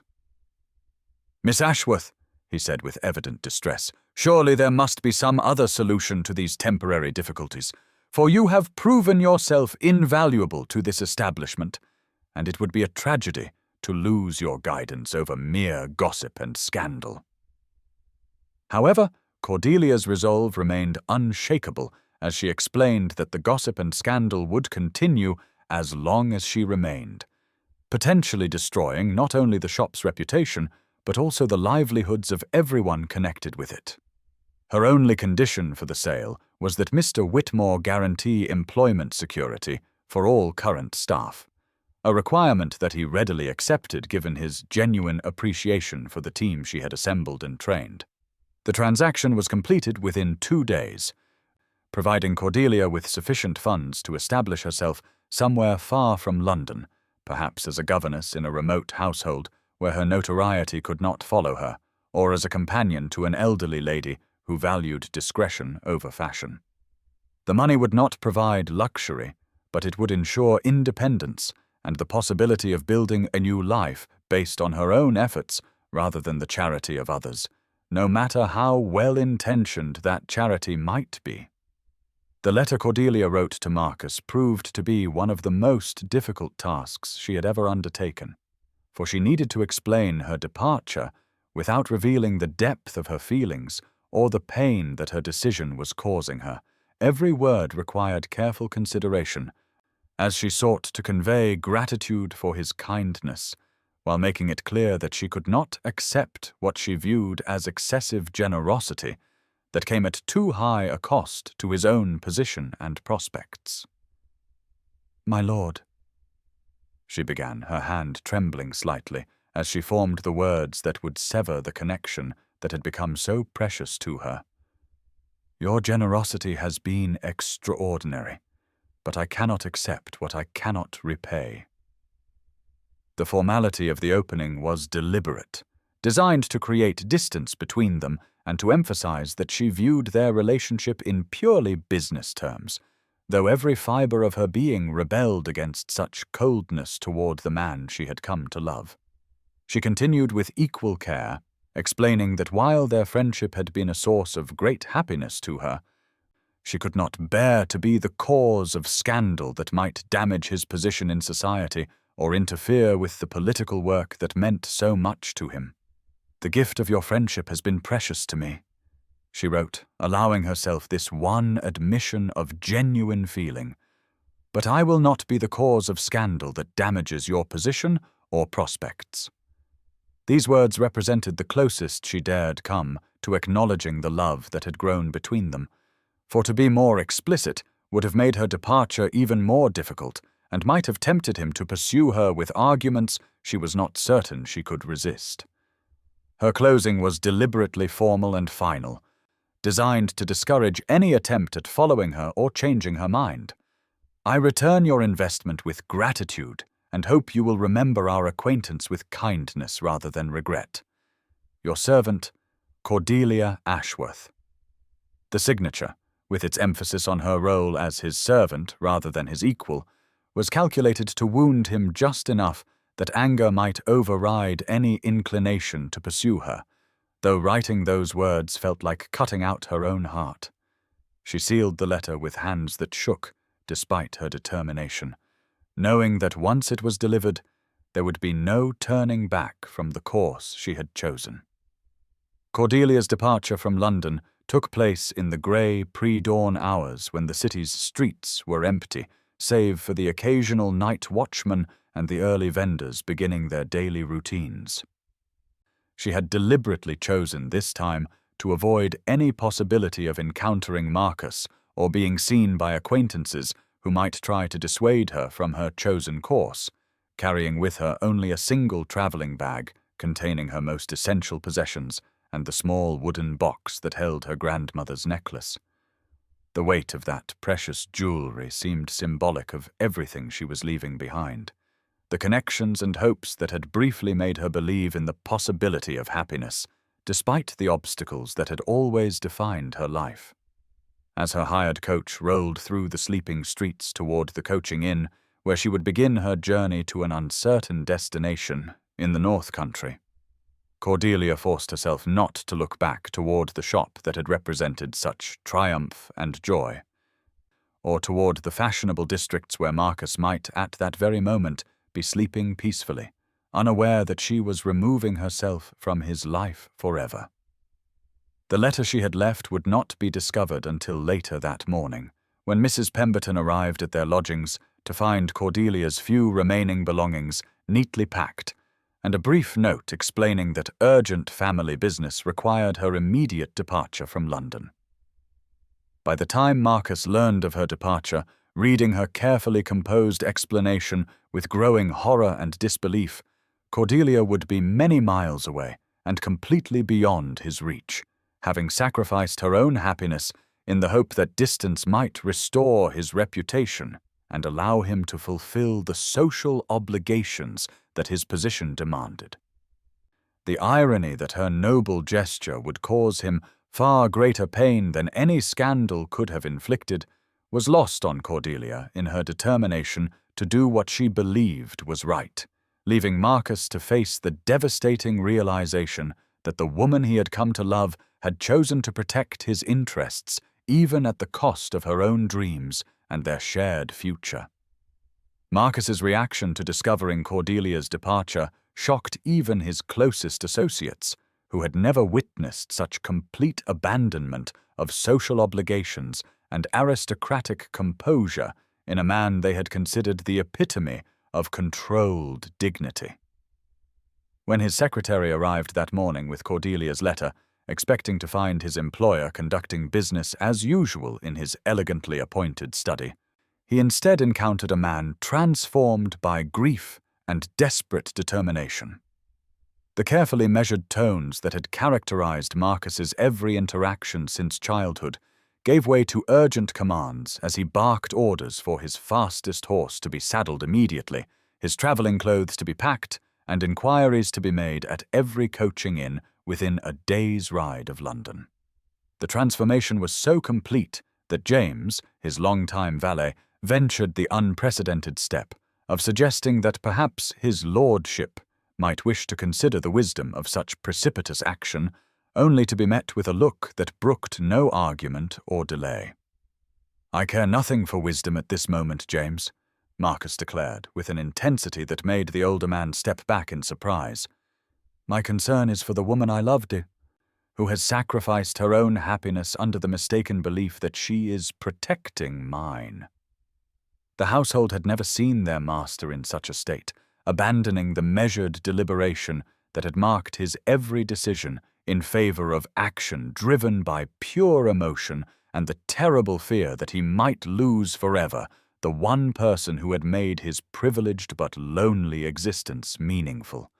"Miss Ashworth," he said with evident distress. "Surely there must be some other solution to these temporary difficulties, for you have proven yourself invaluable to this establishment, and it would be a tragedy to lose your guidance over mere gossip and scandal." However, Cordelia's resolve remained unshakable as she explained that the gossip and scandal would continue as long as she remained, potentially destroying not only the shop's reputation, but also the livelihoods of everyone connected with it. Her only condition for the sale was that Mr. Whitmore guarantee employment security for all current staff, a requirement that he readily accepted given his genuine appreciation for the team she had assembled and trained. The transaction was completed within 2 days, providing Cordelia with sufficient funds to establish herself somewhere far from London, perhaps as a governess in a remote household where her notoriety could not follow her, or as a companion to an elderly lady who valued discretion over fashion. The money would not provide luxury, but it would ensure independence and the possibility of building a new life based on her own efforts rather than the charity of others, no matter how well-intentioned that charity might be. The letter Cordelia wrote to Marcus proved to be one of the most difficult tasks she had ever undertaken, for she needed to explain her departure without revealing the depth of her feelings or the pain that her decision was causing her. Every word required careful consideration, as she sought to convey gratitude for his kindness, while making it clear that she could not accept what she viewed as excessive generosity that came at too high a cost to his own position and prospects. "My lord," she began, her hand trembling slightly as she formed the words that would sever the connection that had become so precious to her. "Your generosity has been extraordinary, but I cannot accept what I cannot repay." The formality of the opening was deliberate, designed to create distance between them and to emphasize that she viewed their relationship in purely business terms, though every fiber of her being rebelled against such coldness toward the man she had come to love. She continued with equal care, explaining that while their friendship had been a source of great happiness to her, she could not bear to be the cause of scandal that might damage his position in society or interfere with the political work that meant so much to him. "The gift of your friendship has been precious to me," she wrote, allowing herself this one admission of genuine feeling. "But I will not be the cause of scandal that damages your position or prospects." These words represented the closest she dared come to acknowledging the love that had grown between them, for to be more explicit would have made her departure even more difficult and might have tempted him to pursue her with arguments she was not certain she could resist. Her closing was deliberately formal and final, designed to discourage any attempt at following her or changing her mind. "I return your investment with gratitude and hope you will remember our acquaintance with kindness rather than regret. Your servant, Cordelia Ashworth." The signature, with its emphasis on her role as his servant rather than his equal, was calculated to wound him just enough that anger might override any inclination to pursue her, though writing those words felt like cutting out her own heart. She sealed the letter with hands that shook despite her determination, knowing that once it was delivered, there would be no turning back from the course she had chosen. Cordelia's departure from London took place in the grey pre-dawn hours when the city's streets were empty, save for the occasional night watchman and the early vendors beginning their daily routines. She had deliberately chosen this time to avoid any possibility of encountering Marcus or being seen by acquaintances who might try to dissuade her from her chosen course, carrying with her only a single traveling bag containing her most essential possessions and the small wooden box that held her grandmother's necklace. The weight of that precious jewelry seemed symbolic of everything she was leaving behind, the connections and hopes that had briefly made her believe in the possibility of happiness, despite the obstacles that had always defined her life. As her hired coach rolled through the sleeping streets toward the coaching inn, where she would begin her journey to an uncertain destination in the North Country, Cordelia forced herself not to look back toward the shop that had represented such triumph and joy, or toward the fashionable districts where Marcus might, at that very moment, be sleeping peacefully, unaware that she was removing herself from his life forever. The letter she had left would not be discovered until later that morning, when Mrs. Pemberton arrived at their lodgings to find Cordelia's few remaining belongings neatly packed, and a brief note explaining that urgent family business required her immediate departure from London. By the time Marcus learned of her departure, reading her carefully composed explanation with growing horror and disbelief, Cordelia would be many miles away and completely beyond his reach, having sacrificed her own happiness in the hope that distance might restore his reputation and allow him to fulfill the social obligations that his position demanded. The irony that her noble gesture would cause him far greater pain than any scandal could have inflicted was lost on Cordelia in her determination to do what she believed was right, leaving Marcus to face the devastating realization that the woman he had come to love had chosen to protect his interests even at the cost of her own dreams and their shared future. Marcus's reaction to discovering Cordelia's departure shocked even his closest associates, who had never witnessed such complete abandonment of social obligations and aristocratic composure in a man they had considered the epitome of controlled dignity. When his secretary arrived that morning with Cordelia's letter, expecting to find his employer conducting business as usual in his elegantly appointed study, he instead encountered a man transformed by grief and desperate determination. The carefully measured tones that had characterized Marcus's every interaction since childhood gave way to urgent commands as he barked orders for his fastest horse to be saddled immediately, his traveling clothes to be packed, and inquiries to be made at every coaching inn within a day's ride of London. The transformation was so complete that James, his long-time valet, ventured the unprecedented step of suggesting that perhaps his lordship might wish to consider the wisdom of such precipitous action, only to be met with a look that brooked no argument or delay. "I care nothing for wisdom at this moment, James," Marcus declared, with an intensity that made the older man step back in surprise. "My concern is for the woman I loved, who has sacrificed her own happiness under the mistaken belief that she is protecting mine." The household had never seen their master in such a state, abandoning the measured deliberation that had marked his every decision in favor of action driven by pure emotion and the terrible fear that he might lose forever the one person who had made his privileged but lonely existence meaningful.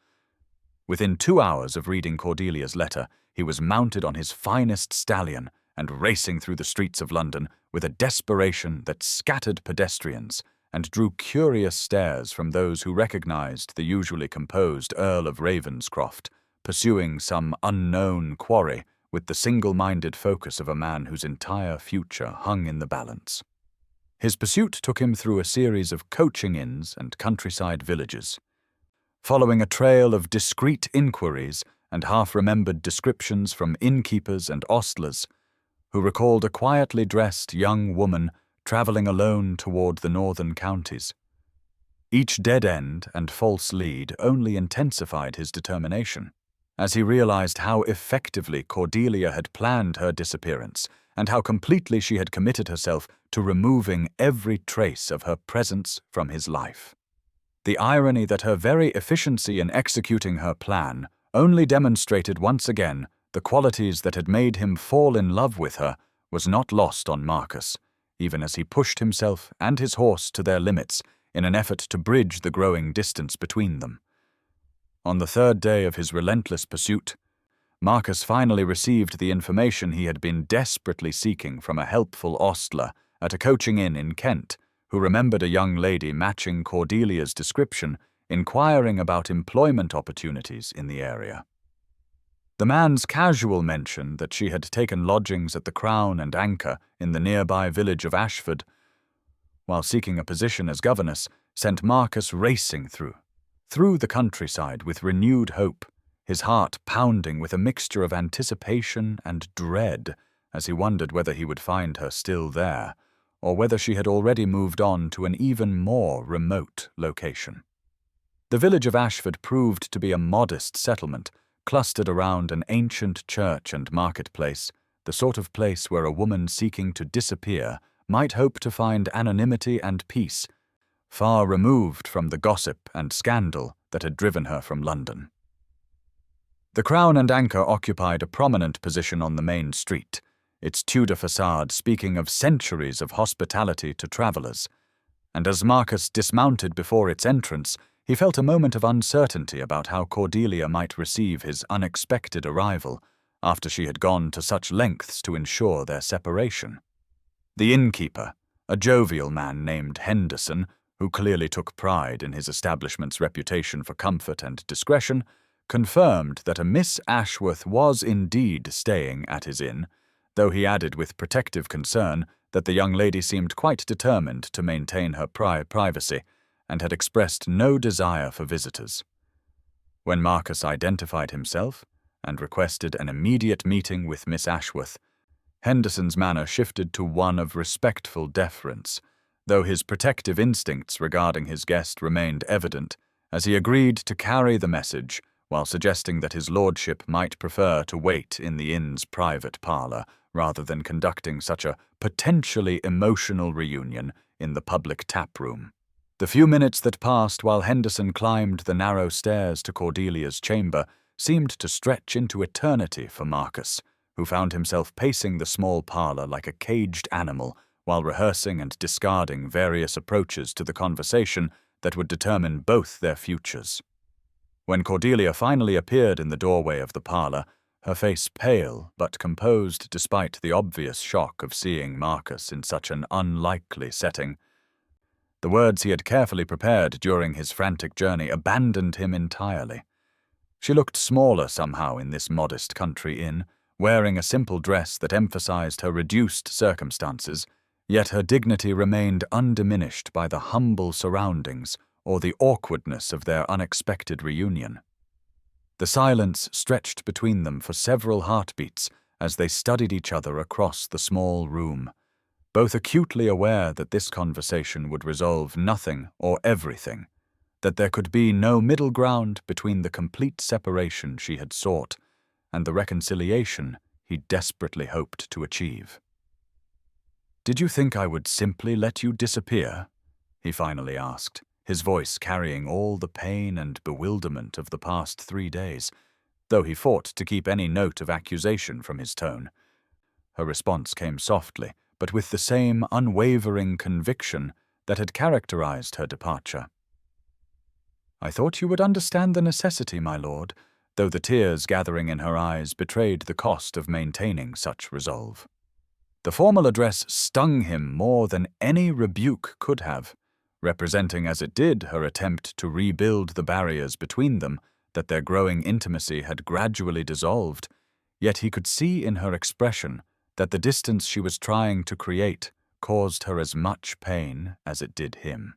Within 2 hours of reading Cordelia's letter, he was mounted on his finest stallion and racing through the streets of London with a desperation that scattered pedestrians and drew curious stares from those who recognized the usually composed Earl of Ravenscroft, pursuing some unknown quarry with the single-minded focus of a man whose entire future hung in the balance. His pursuit took him through a series of coaching inns and countryside villages. Following a trail of discreet inquiries and half-remembered descriptions from innkeepers and ostlers, who recalled a quietly dressed young woman traveling alone toward the northern counties. Each dead end and false lead only intensified his determination, as he realized how effectively Cordelia had planned her disappearance and how completely she had committed herself to removing every trace of her presence from his life. The irony that her very efficiency in executing her plan only demonstrated once again the qualities that had made him fall in love with her was not lost on Marcus, even as he pushed himself and his horse to their limits in an effort to bridge the growing distance between them. On the third day of his relentless pursuit, Marcus finally received the information he had been desperately seeking from a helpful ostler at a coaching inn in Kent, who remembered a young lady matching Cordelia's description, inquiring about employment opportunities in the area. The man's casual mention that she had taken lodgings at the Crown and Anchor in the nearby village of Ashford, while seeking a position as governess, sent Marcus racing through the countryside with renewed hope, his heart pounding with a mixture of anticipation and dread as he wondered whether he would find her still there, or whether she had already moved on to an even more remote location. The village of Ashford proved to be a modest settlement, clustered around an ancient church and marketplace, the sort of place where a woman seeking to disappear might hope to find anonymity and peace, far removed from the gossip and scandal that had driven her from London. The Crown and Anchor occupied a prominent position on the main street, its Tudor facade speaking of centuries of hospitality to travellers, and as Marcus dismounted before its entrance, he felt a moment of uncertainty about how Cordelia might receive his unexpected arrival after she had gone to such lengths to ensure their separation. The innkeeper, a jovial man named Henderson, who clearly took pride in his establishment's reputation for comfort and discretion, confirmed that a Miss Ashworth was indeed staying at his inn, though he added with protective concern that the young lady seemed quite determined to maintain her privacy and had expressed no desire for visitors. When Marcus identified himself and requested an immediate meeting with Miss Ashworth, Henderson's manner shifted to one of respectful deference, though his protective instincts regarding his guest remained evident, as he agreed to carry the message while suggesting that his lordship might prefer to wait in the inn's private parlour rather than conducting such a potentially emotional reunion in the public tap-room. The few minutes that passed while Henderson climbed the narrow stairs to Cordelia's chamber seemed to stretch into eternity for Marcus, who found himself pacing the small parlour like a caged animal while rehearsing and discarding various approaches to the conversation that would determine both their futures. When Cordelia finally appeared in the doorway of the parlour, her face pale but composed despite the obvious shock of seeing Marcus in such an unlikely setting, the words he had carefully prepared during his frantic journey abandoned him entirely. She looked smaller somehow in this modest country inn, wearing a simple dress that emphasized her reduced circumstances, yet her dignity remained undiminished by the humble surroundings or the awkwardness of their unexpected reunion. The silence stretched between them for several heartbeats as they studied each other across the small room, both acutely aware that this conversation would resolve nothing or everything, that there could be no middle ground between the complete separation she had sought and the reconciliation he desperately hoped to achieve. "Did you think I would simply let you disappear?" he finally asked, his voice carrying all the pain and bewilderment of the past 3 days, though he fought to keep any note of accusation from his tone. Her response came softly, but with the same unwavering conviction that had characterized her departure. "I thought you would understand the necessity, my lord," though the tears gathering in her eyes betrayed the cost of maintaining such resolve. The formal address stung him more than any rebuke could have, representing as it did her attempt to rebuild the barriers between them that their growing intimacy had gradually dissolved, yet he could see in her expression that the distance she was trying to create caused her as much pain as it did him.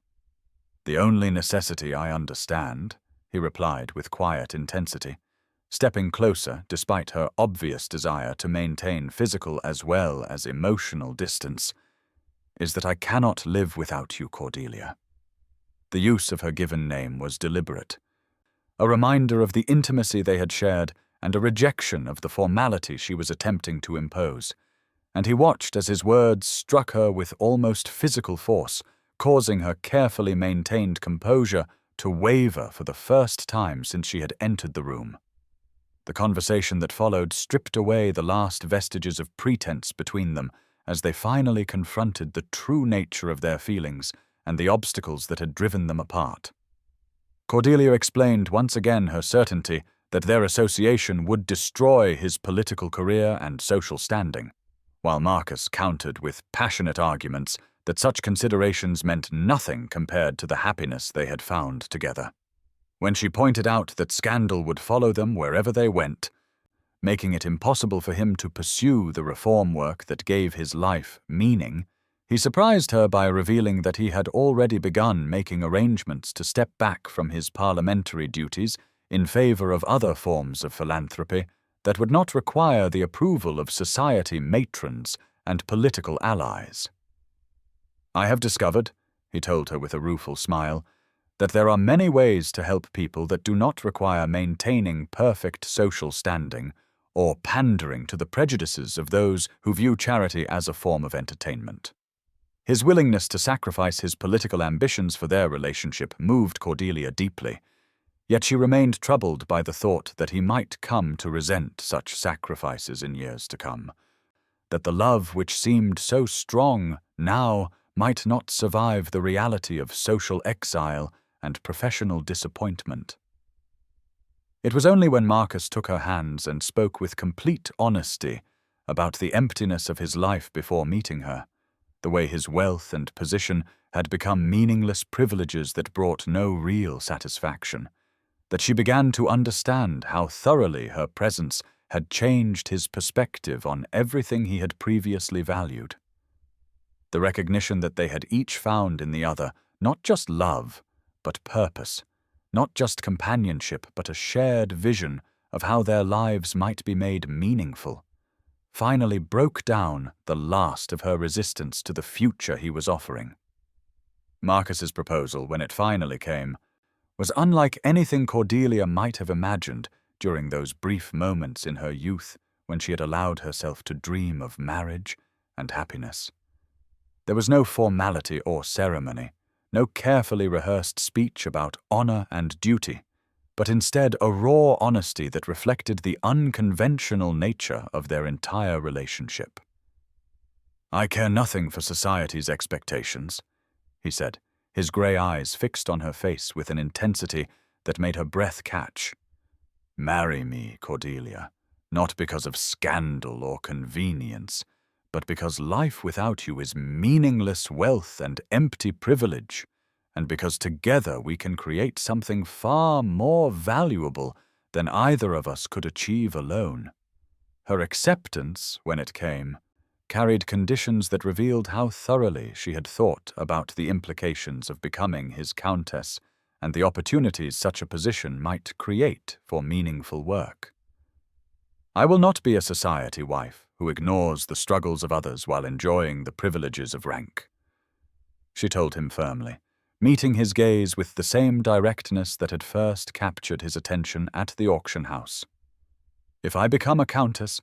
"The only necessity I understand," he replied with quiet intensity, stepping closer despite her obvious desire to maintain physical as well as emotional distance, "is that I cannot live without you, Cordelia." The use of her given name was deliberate, a reminder of the intimacy they had shared and a rejection of the formality she was attempting to impose, and he watched as his words struck her with almost physical force, causing her carefully maintained composure to waver for the first time since she had entered the room. The conversation that followed stripped away the last vestiges of pretense between them as they finally confronted the true nature of their feelings and the obstacles that had driven them apart. Cordelia explained once again her certainty that their association would destroy his political career and social standing, while Marcus countered with passionate arguments that such considerations meant nothing compared to the happiness they had found together. When she pointed out that scandal would follow them wherever they went, making it impossible for him to pursue the reform work that gave his life meaning, he surprised her by revealing that he had already begun making arrangements to step back from his parliamentary duties in favor of other forms of philanthropy that would not require the approval of society matrons and political allies. "I have discovered," he told her with a rueful smile, "that there are many ways to help people that do not require maintaining perfect social standing or pandering to the prejudices of those who view charity as a form of entertainment." His willingness to sacrifice his political ambitions for their relationship moved Cordelia deeply, yet she remained troubled by the thought that he might come to resent such sacrifices in years to come, that the love which seemed so strong now might not survive the reality of social exile and professional disappointment. It was only when Marcus took her hands and spoke with complete honesty about the emptiness of his life before meeting her, the way his wealth and position had become meaningless privileges that brought no real satisfaction, that she began to understand how thoroughly her presence had changed his perspective on everything he had previously valued. The recognition that they had each found in the other not just love, but purpose, not just companionship, but a shared vision of how their lives might be made meaningful, finally broke down the last of her resistance to the future he was offering. Marcus's proposal, when it finally came, was unlike anything Cordelia might have imagined during those brief moments in her youth when she had allowed herself to dream of marriage and happiness. There was no formality or ceremony, no carefully rehearsed speech about honor and duty, but instead a raw honesty that reflected the unconventional nature of their entire relationship. "I care nothing for society's expectations," he said, his grey eyes fixed on her face with an intensity that made her breath catch. "Marry me, Cordelia, not because of scandal or convenience, but because life without you is meaningless wealth and empty privilege, and because together we can create something far more valuable than either of us could achieve alone." Her acceptance, when it came, carried conditions that revealed how thoroughly she had thought about the implications of becoming his countess and the opportunities such a position might create for meaningful work. "I will not be a society wife who ignores the struggles of others while enjoying the privileges of rank," she told him firmly, meeting his gaze with the same directness that had first captured his attention at the auction house. "If I become a countess,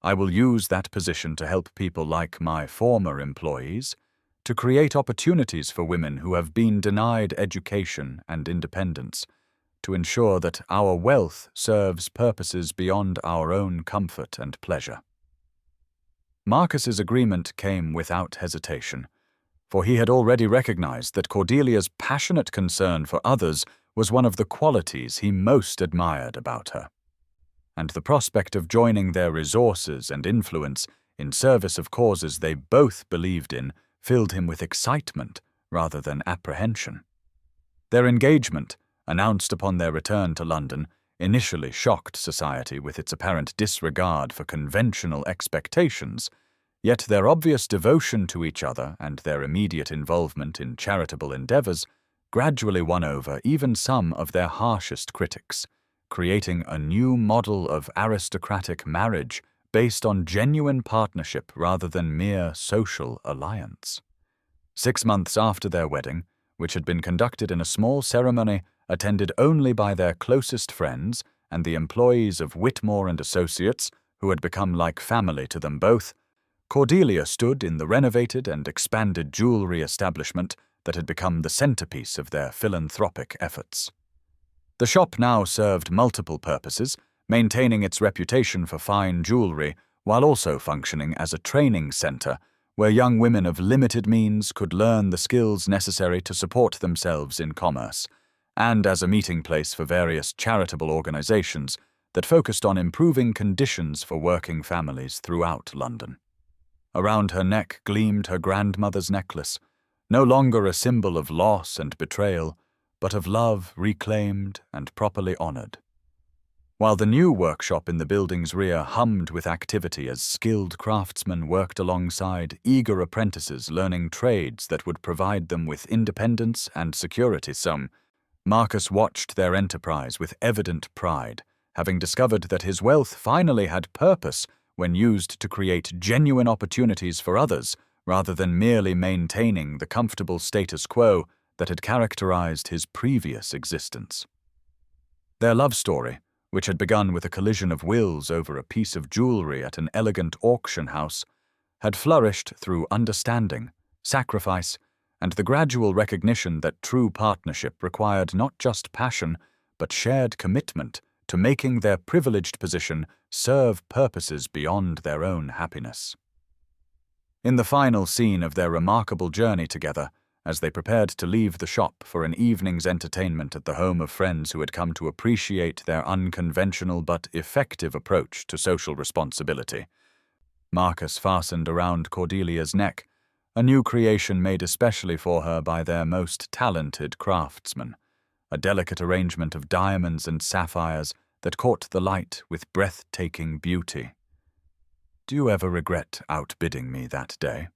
I will use that position to help people like my former employees to create opportunities for women who have been denied education and independence, to ensure that our wealth serves purposes beyond our own comfort and pleasure." Marcus's agreement came without hesitation, for he had already recognized that Cordelia's passionate concern for others was one of the qualities he most admired about her, and the prospect of joining their resources and influence in service of causes they both believed in filled him with excitement rather than apprehension. Their engagement, announced upon their return to London, initially shocked society with its apparent disregard for conventional expectations, yet their obvious devotion to each other and their immediate involvement in charitable endeavors gradually won over even some of their harshest critics, creating a new model of aristocratic marriage based on genuine partnership rather than mere social alliance. 6 months after their wedding, which had been conducted in a small ceremony attended only by their closest friends and the employees of Whitmore and Associates, who had become like family to them both, Cordelia stood in the renovated and expanded jewelry establishment that had become the centerpiece of their philanthropic efforts. The shop now served multiple purposes, maintaining its reputation for fine jewelry while also functioning as a training center where young women of limited means could learn the skills necessary to support themselves in commerce, and as a meeting place for various charitable organizations that focused on improving conditions for working families throughout London. Around her neck gleamed her grandmother's necklace, no longer a symbol of loss and betrayal, but of love reclaimed and properly honored. While the new workshop in the building's rear hummed with activity as skilled craftsmen worked alongside eager apprentices learning trades that would provide them with independence and security, Marcus watched their enterprise with evident pride, having discovered that his wealth finally had purpose when used to create genuine opportunities for others, rather than merely maintaining the comfortable status quo that had characterized his previous existence. Their love story, which had begun with a collision of wills over a piece of jewelry at an elegant auction house, had flourished through understanding, sacrifice, and the gradual recognition that true partnership required not just passion, but shared commitment to making their privileged position serve purposes beyond their own happiness. In the final scene of their remarkable journey together, as they prepared to leave the shop for an evening's entertainment at the home of friends who had come to appreciate their unconventional but effective approach to social responsibility, Marcus fastened around Cordelia's neck a new creation made especially for her by their most talented craftsman, a delicate arrangement of diamonds and sapphires that caught the light with breathtaking beauty. "Do you ever regret outbidding me that day?"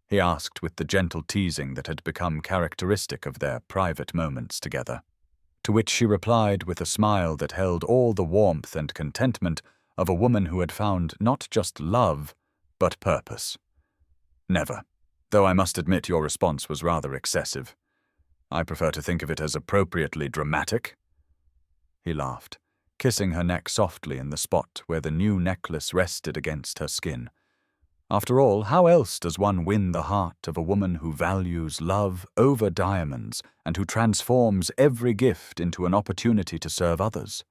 he asked with the gentle teasing that had become characteristic of their private moments together. To which she replied with a smile that held all the warmth and contentment of a woman who had found not just love, but purpose. "Never, though I must admit your response was rather excessive. I prefer to think of it as appropriately dramatic." He laughed, kissing her neck softly in the spot where the new necklace rested against her skin. After all, how else does one win the heart of a woman who values love over diamonds and who transforms every gift into an opportunity to serve others?